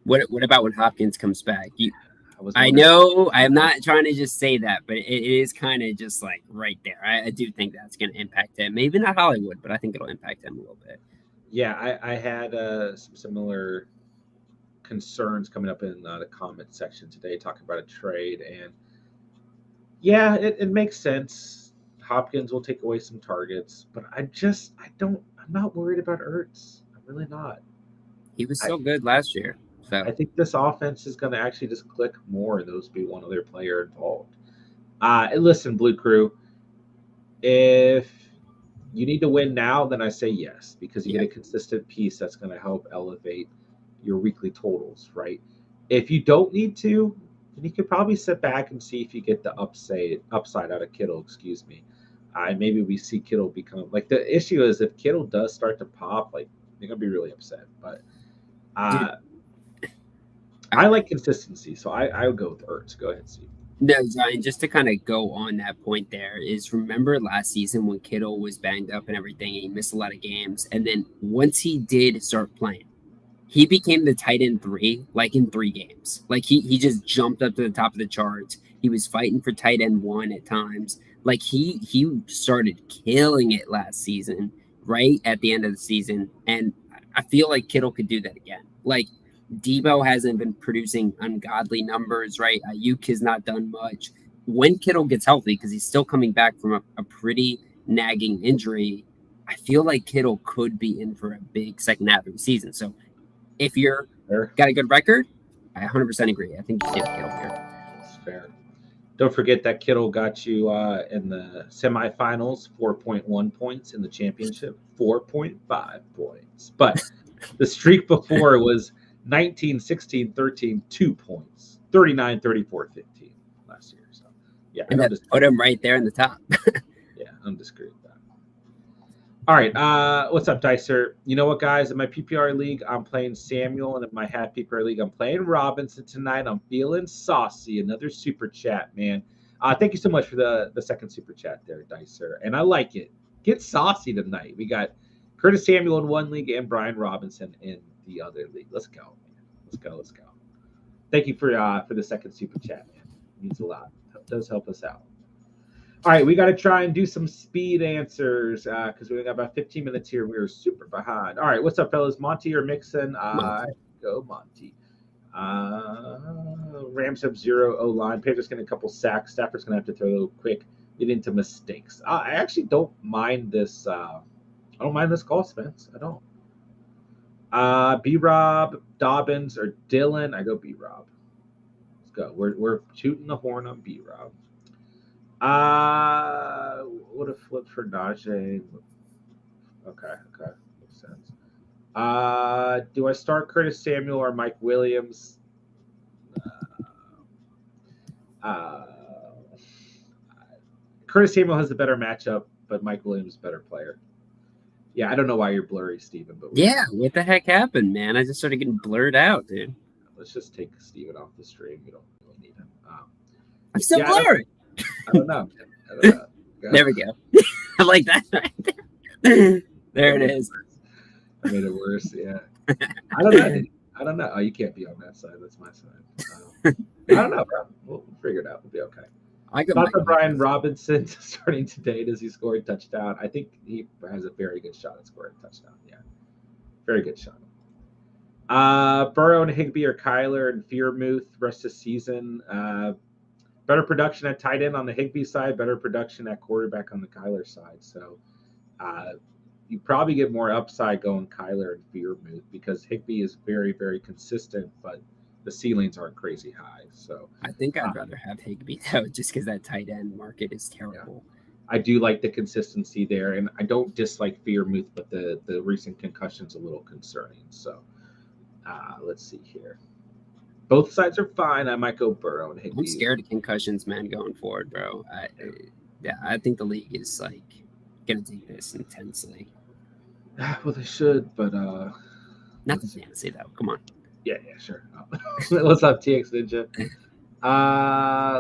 What about when Hopkins comes back? I know I'm not trying to just say that, but it is kind of just like right there. I do think that's going to impact him. Maybe not Hollywood, but I think it'll impact him a little bit. Yeah, I had some similar concerns coming up in the comment section today talking about a trade. And yeah, it makes sense. Hopkins will take away some targets, but I'm not worried about Ertz. I'm really not. He was so good last year. So I think this offense is going to actually just click more and those be one other player involved. Listen, Blue Crew, if you need to win now, then I say yes, because you get a consistent piece that's going to help elevate your weekly totals, right? If you don't need to, then you could probably sit back and see if you get the upside out of Kittle, maybe we see Kittle become, like, the issue is if Kittle does start to pop, like, they're going to be really upset. But I like consistency, so I would go with Ertz. Go ahead, Steve. No, Zion, just to kind of go on that point there is, remember last season when Kittle was banged up and everything, and he missed a lot of games, and then once he did start playing, he became the tight end 3, like in 3 games. Like he just jumped up to the top of the charts. He was fighting for tight end 1 at times. Like he started killing it last season, right at the end of the season, and I feel like Kittle could do that again. Like, Debo hasn't been producing ungodly numbers, right? Ayuk has not done much. When Kittle gets healthy, because he's still coming back from a pretty nagging injury, I feel like Kittle could be in for a big second half of the season. So if you're got a good record, I 100% agree. I think you take Kittle here. That's fair. Don't forget that Kittle got you in the semifinals, 4.1 points. In the championship, 4.5 points. But the streak before was 19, 16, 13, 2 points, 39, 34, 15 last year. So, yeah. And that put him right there in the top. Yeah, I'm disagreeing with that. All right. What's up, Dicer? You know what, guys? In my PPR league, I'm playing Samuel, and in my half PPR league, I'm playing Robinson tonight. I'm feeling saucy. Another super chat, man. Thank you so much for the second super chat there, Dicer. And I like it. Get saucy tonight. We got Curtis Samuel in one league and Brian Robinson in the other league. Let's go, man. Let's go. Thank you for the second super chat, man. It means a lot. It does help us out. All right, we got to try and do some speed answers because we got about 15 minutes here. We are super behind. All right, what's up, fellas? Monty or Mixon? Go Monty. Rams have 0 O-line. Panthers getting a couple sacks. Stafford's going to have to throw a little quick, get into mistakes. I actually don't mind this. I don't mind this call, Spence. I don't. B-Rob, Dobbins, or Dylan? I go B-Rob. Let's go. We're shooting the horn on B-Rob. Would have flipped for Najee. Okay, makes sense. Do I start Curtis Samuel or Mike Williams? Curtis Samuel has the better matchup, but Mike Williams is a better player. Yeah, I don't know why you're blurry, Steven. But yeah, what the heck happened, man? I just started getting blurred out, dude. Let's just take Steven off the stream. You don't really need him. I'm still blurry. I don't know. There we go. I like that right there. There it is. I made it worse. Yeah. I don't know. Oh, you can't be on that side. That's my side. I don't know, bro. We'll figure it out. We'll be okay. Thoughts on Brian Robinson starting today? Does he score a touchdown? I think he has a very good shot at scoring a touchdown. Yeah. Very good shot. Burrow and Higbee or Kyler and Fearmouth rest of the season. Better production at tight end on the Higbee side, better production at quarterback on the Kyler side. So you probably get more upside going Kyler and Fearmouth because Higbee is very, very consistent, but the ceilings aren't crazy high. So I think I'd rather have Higbee though, just because that tight end market is terrible. Yeah. I do like the consistency there, and I don't dislike Fearmouth, but the recent concussion's a little concerning. So let's see here. Both sides are fine. I might go Burrow and Higbee. I'm scared of concussions, man, going forward, bro. I think the league is like gonna take this intensely. Well, they should, but not the fantasy though. Come on. Yeah, sure. What's up, TX Ninja?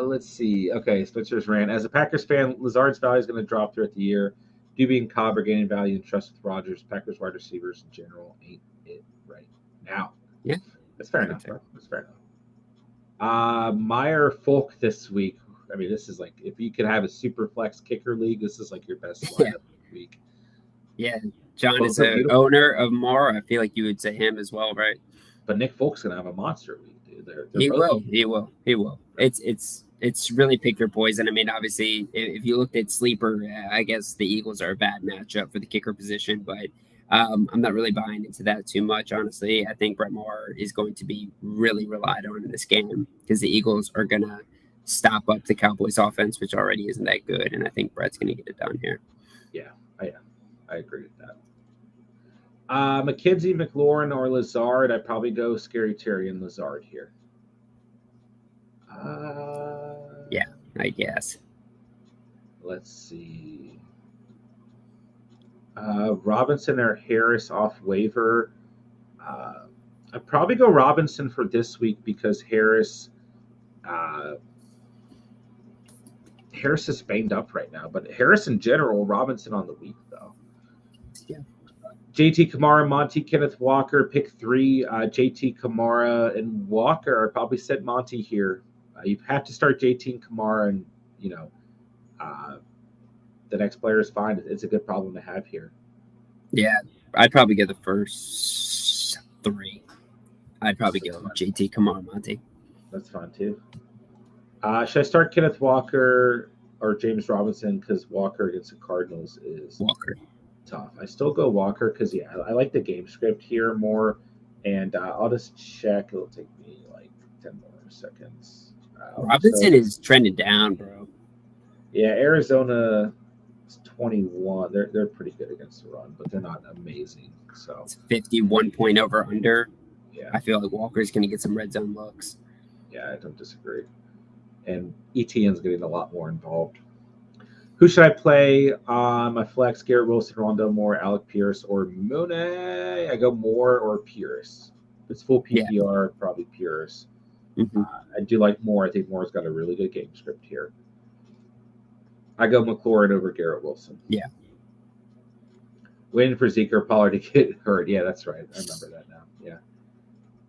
Let's see. Okay, Spencer's ran. As a Packers fan, Lazard's value is going to drop throughout the year. Doobie and Cobb are gaining value and trust with Rodgers. Packers wide receivers in general ain't it right now. Yeah. That's fair enough, bro. That's fair enough. Meyer Folk this week. I mean, this is like, if you could have a super flex kicker league, this is like your best lineup week. Yeah. John is an owner of Moore. I feel like you would say him as well, right? But Nick Folk's going to have a monster week, dude. He will. It's really pick your poison. I mean, obviously, if you looked at sleeper, I guess the Eagles are a bad matchup for the kicker position, but I'm not really buying into that too much, honestly. I think Brett Moore is going to be really relied on in this game because the Eagles are going to stop up the Cowboys offense, which already isn't that good, and I think Brett's going to get it done here. Yeah, I agree with that. McKenzie, McLaurin, or Lazard. I'd probably go Scary Terry and Lazard here. Yeah, I guess. Let's see. Robinson or Harris off waiver. I'd probably go Robinson for this week because Harris is banged up right now. But Harris in general, Robinson on the week though. Yeah. JT Kamara, Monty, Kenneth Walker, pick 3. JT Kamara and Walker. I'd probably set Monty here. You have to start JT and Kamara, and the next player is fine. It's a good problem to have here. Yeah, I'd probably get the first 3. I'd probably go JT Kamara, Monty. That's fine too. Should I start Kenneth Walker or James Robinson because Walker against the Cardinals is Walker tough. I still go Walker because I like the game script here more, and I'll just check. It'll take me like 10 more seconds. Robinson is trending down, bro. Yeah, Arizona is 21. They're pretty good against the run, but they're not amazing. So it's 51 point over under. Yeah, I feel like Walker's going to get some red zone looks. Yeah, I don't disagree. And ETN's getting a lot more involved. Who should I play on my flex? Garrett Wilson, Rondo Moore, Alec Pierce, or Moone? I go Moore or Pierce. If it's full PPR, probably Pierce. Mm-hmm. I do like Moore. I think Moore's got a really good game script here. I go McLaurin over Garrett Wilson. Yeah. Waiting for Zeke or Pollard to get hurt. Yeah, that's right. I remember that now. Yeah.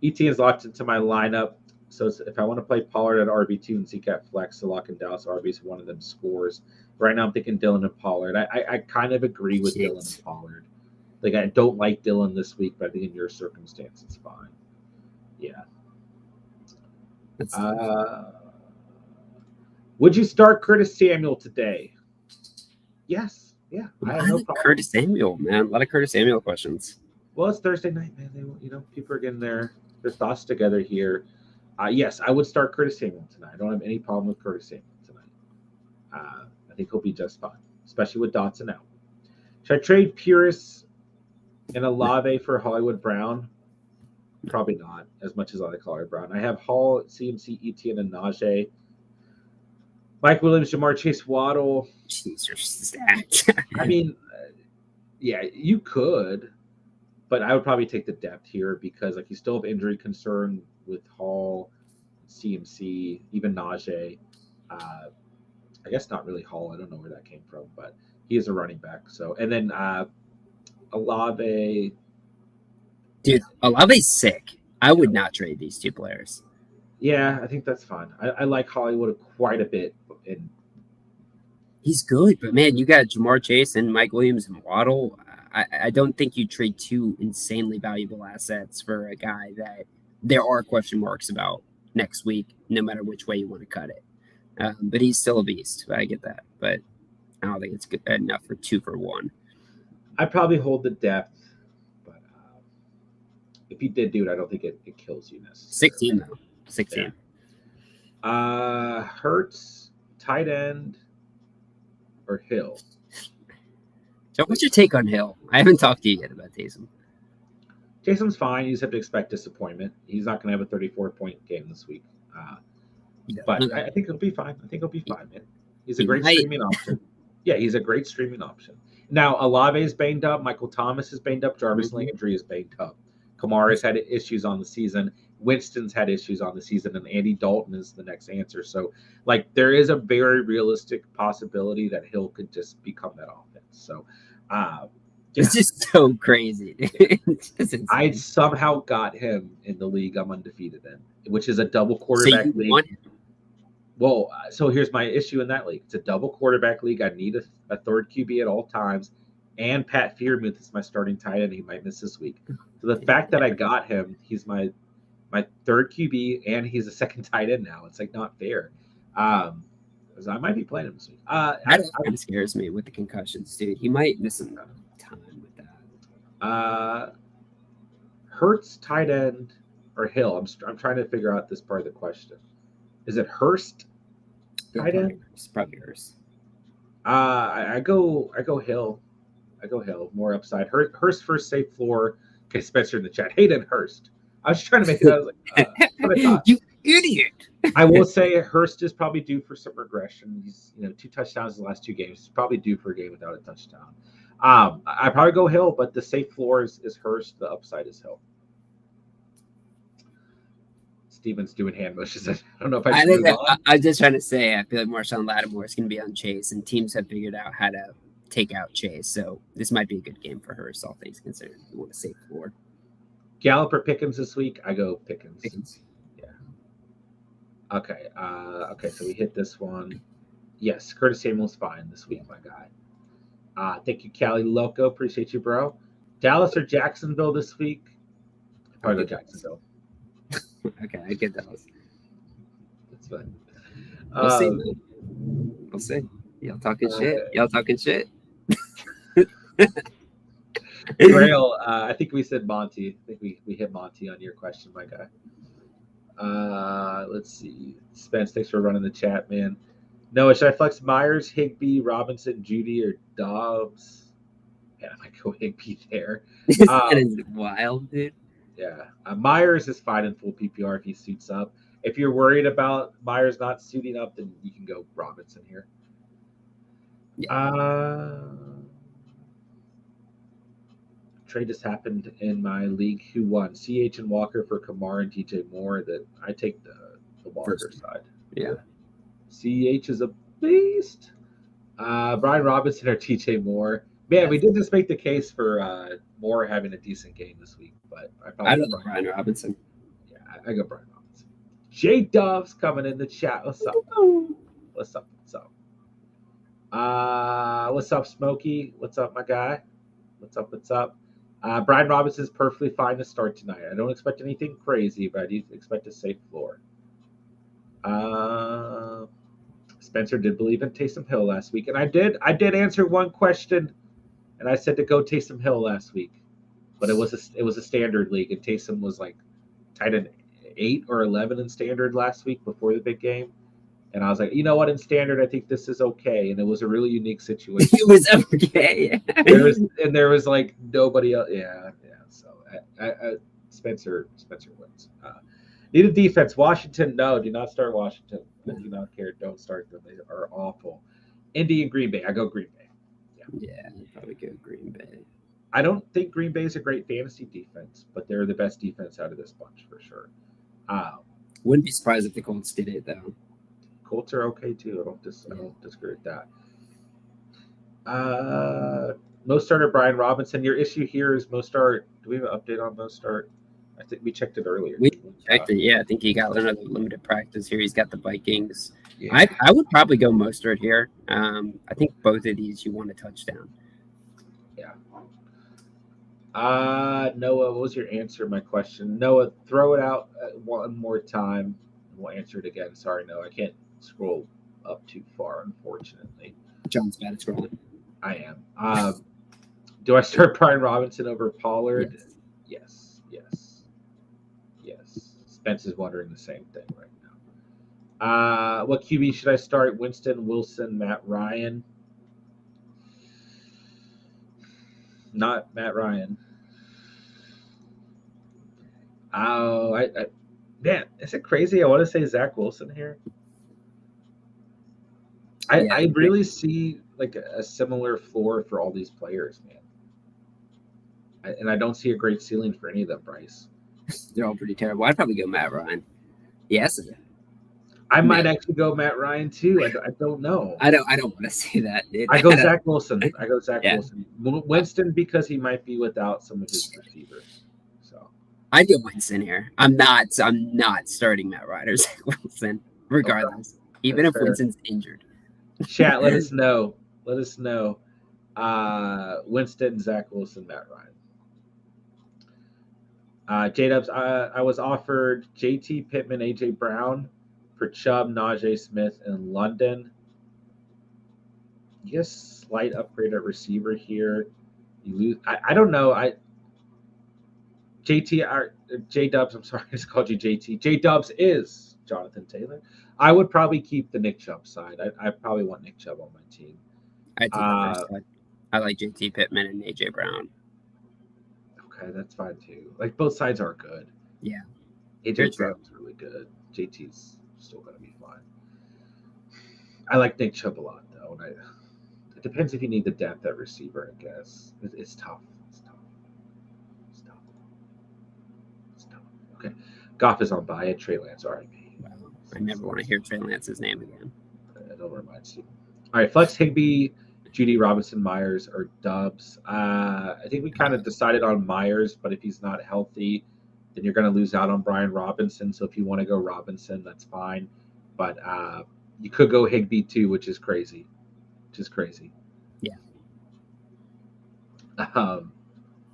ETN's locked into my lineup. So if I want to play Pollard at RB2 and Zeke at flex to lock in Dallas RB, so one of them scores. Right now I'm thinking Dylan and Pollard. I kind of agree with Dylan and Pollard. Like, I don't like Dylan this week, but I think in your circumstance it's fine. Yeah. Would you start Curtis Samuel today? Yes. Yeah. I have no problem. Curtis Samuel, man. A lot of Curtis Samuel questions. Well, it's Thursday night, man. People are getting their thoughts together here. Yes, I would start Curtis Samuel tonight. I don't have any problem with Curtis Samuel tonight. I think he'll be just fine, especially with Dotson out. Should I trade Pierce and Olave for Hollywood Brown? Probably not, as much as I like Hollywood Brown. I have Hall, CMC, Etienne, and Najee. Mike Williams, Jamar Chase, Waddle. Jeez, you're stacked. I mean, yeah, you could, but I would probably take the depth here because, like, you still have injury concern with Hall, CMC, even Najee. I guess not really Hall. I don't know where that came from, but he is a running back. So, and then Olave. Dude, Olave's sick. I would not trade these two players. Yeah, I think that's fine. I like Hollywood quite a bit. And he's good, but man, you got Jamar Chase and Mike Williams and Waddle. I don't think you trade two insanely valuable assets for a guy that there are question marks about next week, no matter which way you want to cut it. But he's still a beast. I get that, but I don't think it's good enough for 2 for 1. I'd probably hold the depth, but if you did do it, I don't think it kills you necessarily. 16 though. 16. Yeah. Hurts, tight end, or Hill? So what's your take on Hill? I haven't talked to you yet about Taysom. Taysom's fine. You just have to expect disappointment. He's not going to have a 34-point game this week. But I think he'll be fine. Man. He's a great streaming option. Yeah, he's a great streaming option. Now, Olave is banged up. Michael Thomas is banged up. Jarvis Landry is banged up. Kamara's had issues on the season. Winston's had issues on the season, and Andy Dalton is the next answer. So, like, there is a very realistic possibility that Hill could just become that offense. So, it's just so crazy, dude. I somehow got him in the league I'm undefeated in, which is a double quarterback league. Well, so here's my issue in that league. It's a double quarterback league. I need a third QB at all times, and Pat Freiermuth is my starting tight end. He might miss this week. So the fact that I got him, he's my third QB, and he's a second tight end now. It's like not fair. So I might be playing him this week. That kind of scares me with the concussions, dude. He might miss some time with that. Hurts, tight end, or Hill? I'm trying to figure out this part of the question. Is it Hurst? Tight end? It's probably Hurst. I go Hill. I go Hill. More upside. Hurst first safe floor. Okay, Spencer in the chat. Hayden Hurst. I was just trying to make it. I was like, you idiot. I will say Hurst is probably due for some regression. He's 2 touchdowns in the last 2 games. He's probably due for a game without a touchdown. I probably go Hill, but the safe floor is Hurst. The upside is Hill. Steven's doing hand motions. I don't know if I'm just trying to say I feel like Marshawn Lattimore is going to be on Chase, and teams have figured out how to take out Chase. So this might be a good game for Hurst, all things considered. You want a safe floor. Gallup or Pickens this week? I go Pickens. Yeah. Okay. Okay. So we hit this one. Yes, Curtis Samuel's fine this week, my guy. Thank you, Cali Loco. Appreciate you, bro. Dallas or Jacksonville this week? Probably go Jacksonville. Okay, I get Dallas. That's fine. We'll see. Y'all talking shit. Grail, I think we said Monty. I think we hit Monty on your question, my guy. Let's see. Spence, thanks for running the chat, man. Noah, should I flex Myers, Higbee, Robinson, Judy, or Dobbs? Yeah, I might go Higbee there. That is wild, dude. Yeah. Myers is fine in full PPR if he suits up. If you're worried about Myers not suiting up, then you can go Robinson here. Yeah. Trade just happened in my league. Who won? CH and Walker for Kamar and DJ Moore. That I take the Walker side. Yeah. CH is a beast. Brian Robinson or TJ Moore. Man, we did just make the case for Moore having a decent game this week, but I don't know Brian Robinson. Yeah, I go Brian Robinson. J Dove's coming in the chat. What's up? What's up? What's up? What's up, Smokey? What's up, my guy? What's up? What's up? Brian Robinson is perfectly fine to start tonight. I don't expect anything crazy, but I do expect a safe floor. Spencer did believe in Taysom Hill last week, and I did answer one question, and I said to go Taysom Hill last week, but it was a standard league, and Taysom was like tied in 8 or 11 in standard last week before the big game, and I was like, you know what, in standard I think this is okay, and it was a really unique situation. It was okay. there was like nobody else. Yeah. So Spencer wins. Need a defense. Washington, no. Do not start Washington. I do not care. Don't start them. They are awful. Indy and Green Bay. I go Green Bay. Yeah, I'd probably go Green Bay. I don't think Green Bay is a great fantasy defense, but they're the best defense out of this bunch for sure. Wouldn't be surprised if the Colts did it, though. Colts are okay, too. I don't disagree with that. Most starter Brian Robinson. Your issue here is most start. Do we have an update on most start? I think we checked it earlier. We checked it. Yeah, I think he got another limited practice here. He's got the Vikings. Yeah. I would probably go Mostert here. I think both of these you want a touchdown. Yeah. Noah, what was your answer to my question? Noah, throw it out one more time. We'll answer it again. Sorry, Noah. I can't scroll up too far, unfortunately. John's bad at scrolling. I am. Do I start Brian Robinson over Pollard? Yes. Spence is wondering the same thing right now. What QB should I start? Winston, Wilson, Matt Ryan? Not Matt Ryan. Oh, man, is it crazy? I want to say Zach Wilson here. I really see like a similar floor for all these players, man. And I don't see a great ceiling for any of them, Bryce. They're all pretty terrible. I'd probably go Matt Ryan. Yes. I might actually go Matt Ryan too. I don't know. I don't want to say that, dude. I go Zach Wilson. Wilson. Winston because he might be without some of his receivers. So I'd go Winston here. I'm not starting Matt Ryan or Zach Wilson, regardless. Okay. Even if Winston's injured. Chat, let us know. Winston, Zach Wilson, Matt Ryan. J-Dubs, I was offered JT Pittman, AJ Brown for Chubb, Najee Smith, and London. You get a slight upgrade at receiver here. You lose. I don't know. J-Dubs, I'm sorry, I just called you JT. J-Dubs is Jonathan Taylor. I would probably keep the Nick Chubb side. I probably want Nick Chubb on my team. I like JT Pittman and AJ Brown. Okay, that's fine too. Like both sides are good. Yeah. AJ Brown's really good. JT's still gonna be fine. I like Nick Chubb a lot though, and it depends if you need the depth at receiver, I guess. It's tough. Okay. Goff is on bye at Trey Lance, RIP. Wow. I never want to hear Trey Lance's name again. It'll remind you. All right, flex Higbee, Judy, Robinson, Myers, or Dubs. I think we kind of decided on Myers, but if he's not healthy, then you're going to lose out on Brian Robinson. So if you want to go Robinson, that's fine. But you could go Higbee too, which is crazy. Yeah.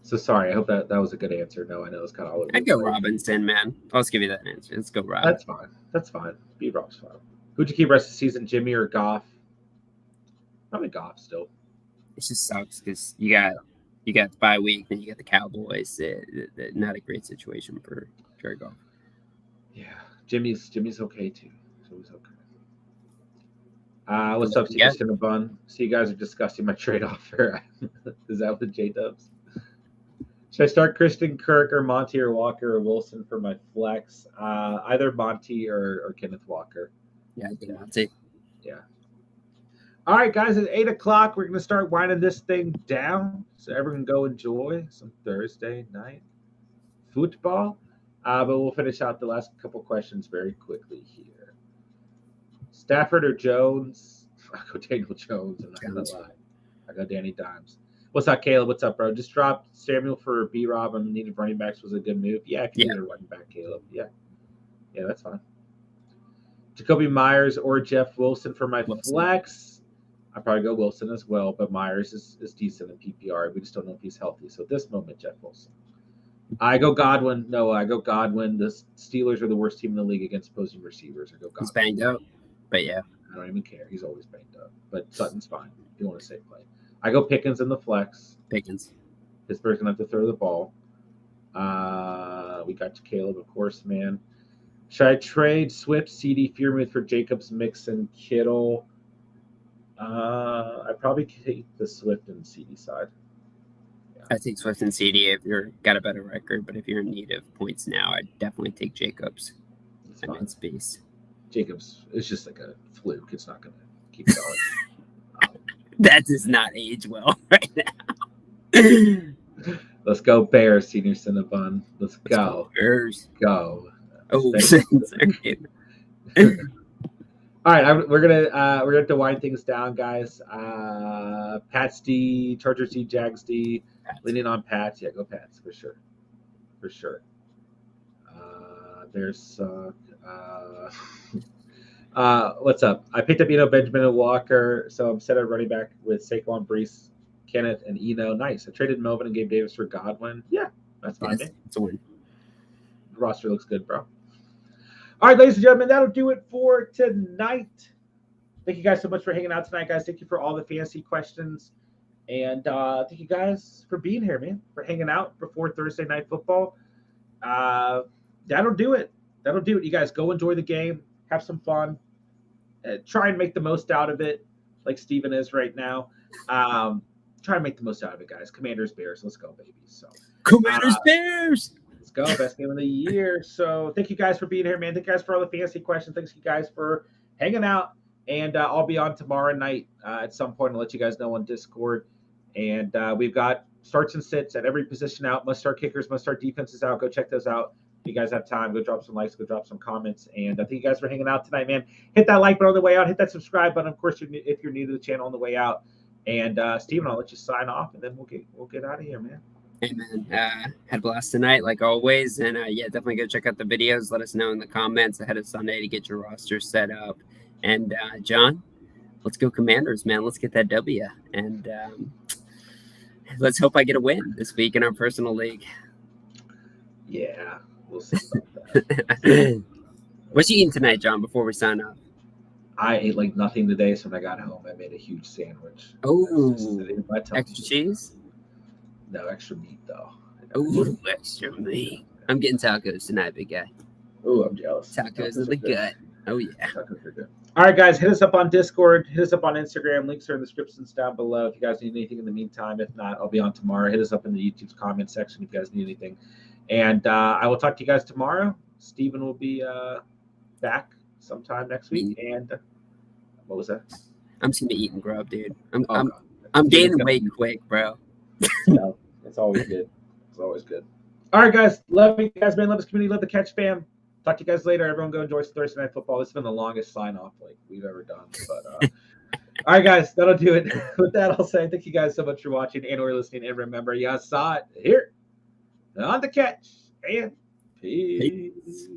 So sorry. I hope that was a good answer. No, I know it's kind of all over. I'd go Robinson, man. I'll just give you that answer. Let's go Robinson. That's fine. B-Rob's fine. Who'd you keep rest of the season, Jimmy or Goff? Probably Goff still. It just sucks because you got the bye week, then you got the Cowboys. Not a great situation for Jared Goff. Yeah, Jimmy's okay too. Jimmy's okay. What's up, Secrets in a Bun? So you guys are discussing my trade offer. Is that what J-Dubs? Should I start Christian Kirk or Monty or Walker or Wilson for my flex? Either Monty or Kenneth Walker. Yeah, I think Monty. Yeah. All right, guys, at 8 o'clock, we're going to start winding this thing down so everyone can go enjoy some Thursday night football. But we'll finish out the last couple questions very quickly here. Stafford or Jones? I go Daniel Jones. I'm not going to lie. I go Danny Dimes. What's up, Caleb? What's up, bro? Just dropped Samuel for B-Rob and needed running backs was a good move. Yeah, if you need a running back, Caleb. Yeah, that's fine. Jacoby Myers or Jeff Wilson for my flex. I'd probably go Wilson as well, but Myers is decent in PPR. We just don't know if he's healthy. So at this moment, Jeff Wilson. I go Godwin. No, I go Godwin. The Steelers are the worst team in the league against opposing receivers. I go Godwin. He's banged up, but yeah. I don't even care. He's always banged up. But Sutton's fine if you want to say play. I go Pickens in the flex. Pickens. Pittsburgh's going to have to throw the ball. We got Caleb, of course, man. Should I trade Swift, CD, Fearmouth for Jacobs, Mixon, Kittle? I probably take the Swift and CD side. Yeah. I think Swift and CD if you're got a better record, but if you're in need of points now, I'd definitely take Jacobs. I mean, it's beast. Jacobs is just like a fluke. It's not going to keep going. That does not age well right now. Let's go Bears, Senior Cinnabon. Let's go. Bears. Go. Oh, all right, we're gonna have to wind things down, guys. Pats D, Chargers D, Jags D. Leaning on Pats. Yeah, go Pats for sure. There's what's up? I picked up Benjamin and Walker, so I'm set at running back with Saquon, Brees, Kenneth, and Eno. Nice. I traded Melvin and Gabe Davis for Godwin. Yeah, that's fine. Yes, it's a win. The roster looks good, bro. All right, ladies and gentlemen, that'll do it for tonight. Thank you guys so much for hanging out tonight, guys. Thank you for all the fantasy questions. And thank you guys for being here, man, for hanging out before Thursday Night Football. That'll do it. You guys go enjoy the game. Have some fun. Try and make the most out of it, like Steven is right now. Try and make the most out of it, guys. Commanders, Bears. Let's go, baby. So Commanders, Bears. Let's go. Best game of the year. So thank you guys for being here, man. Thank you guys for all the fantasy questions. Thanks you guys for hanging out. And I'll be on tomorrow night at some point. I'll let you guys know on Discord. And we've got starts and sits at every position out. Must start kickers, must start defenses out. Go check those out. If you guys have time, go drop some likes, go drop some comments. And thank you guys for hanging out tonight, man. Hit that like button on the way out. Hit that subscribe button, of course, if you're new to the channel on the way out. And Steven, I'll let you sign off, and then we'll get out of here, man. Hey, man. Had a blast tonight, like always. And, definitely go check out the videos. Let us know in the comments ahead of Sunday to get your roster set up. And, John, let's go Commanders, man. Let's get that W. And let's hope I get a win this week in our personal league. Yeah, we'll see about that. What's you eating tonight, John, before we sign off? I ate like nothing today, so when I got home, I made a huge sandwich. Oh, extra cheese? No, extra meat, though. Oh, extra meat. I'm getting tacos tonight, big guy. Oh, I'm jealous. Tacos are the gut. Oh, yeah. Tacos are good. All right, guys, hit us up on Discord. Hit us up on Instagram. Links are in the descriptions down below if you guys need anything in the meantime. If not, I'll be on tomorrow. Hit us up in the YouTube's comment section if you guys need anything. And I will talk to you guys tomorrow. Steven will be back sometime next week. And what was that? I'm just gonna be eating grub, dude. I'm gaining weight quick, bro. No, it's always good. It's always good. All right, guys. Love you guys, man. Love this community. Love the Catch fam. Talk to you guys later. Everyone go enjoy Thursday Night Football. This has been the longest sign-off we've ever done. But all right, guys, that'll do it. With that, I'll say thank you guys so much for watching and or listening. And remember, you saw it here on the Catch. And peace.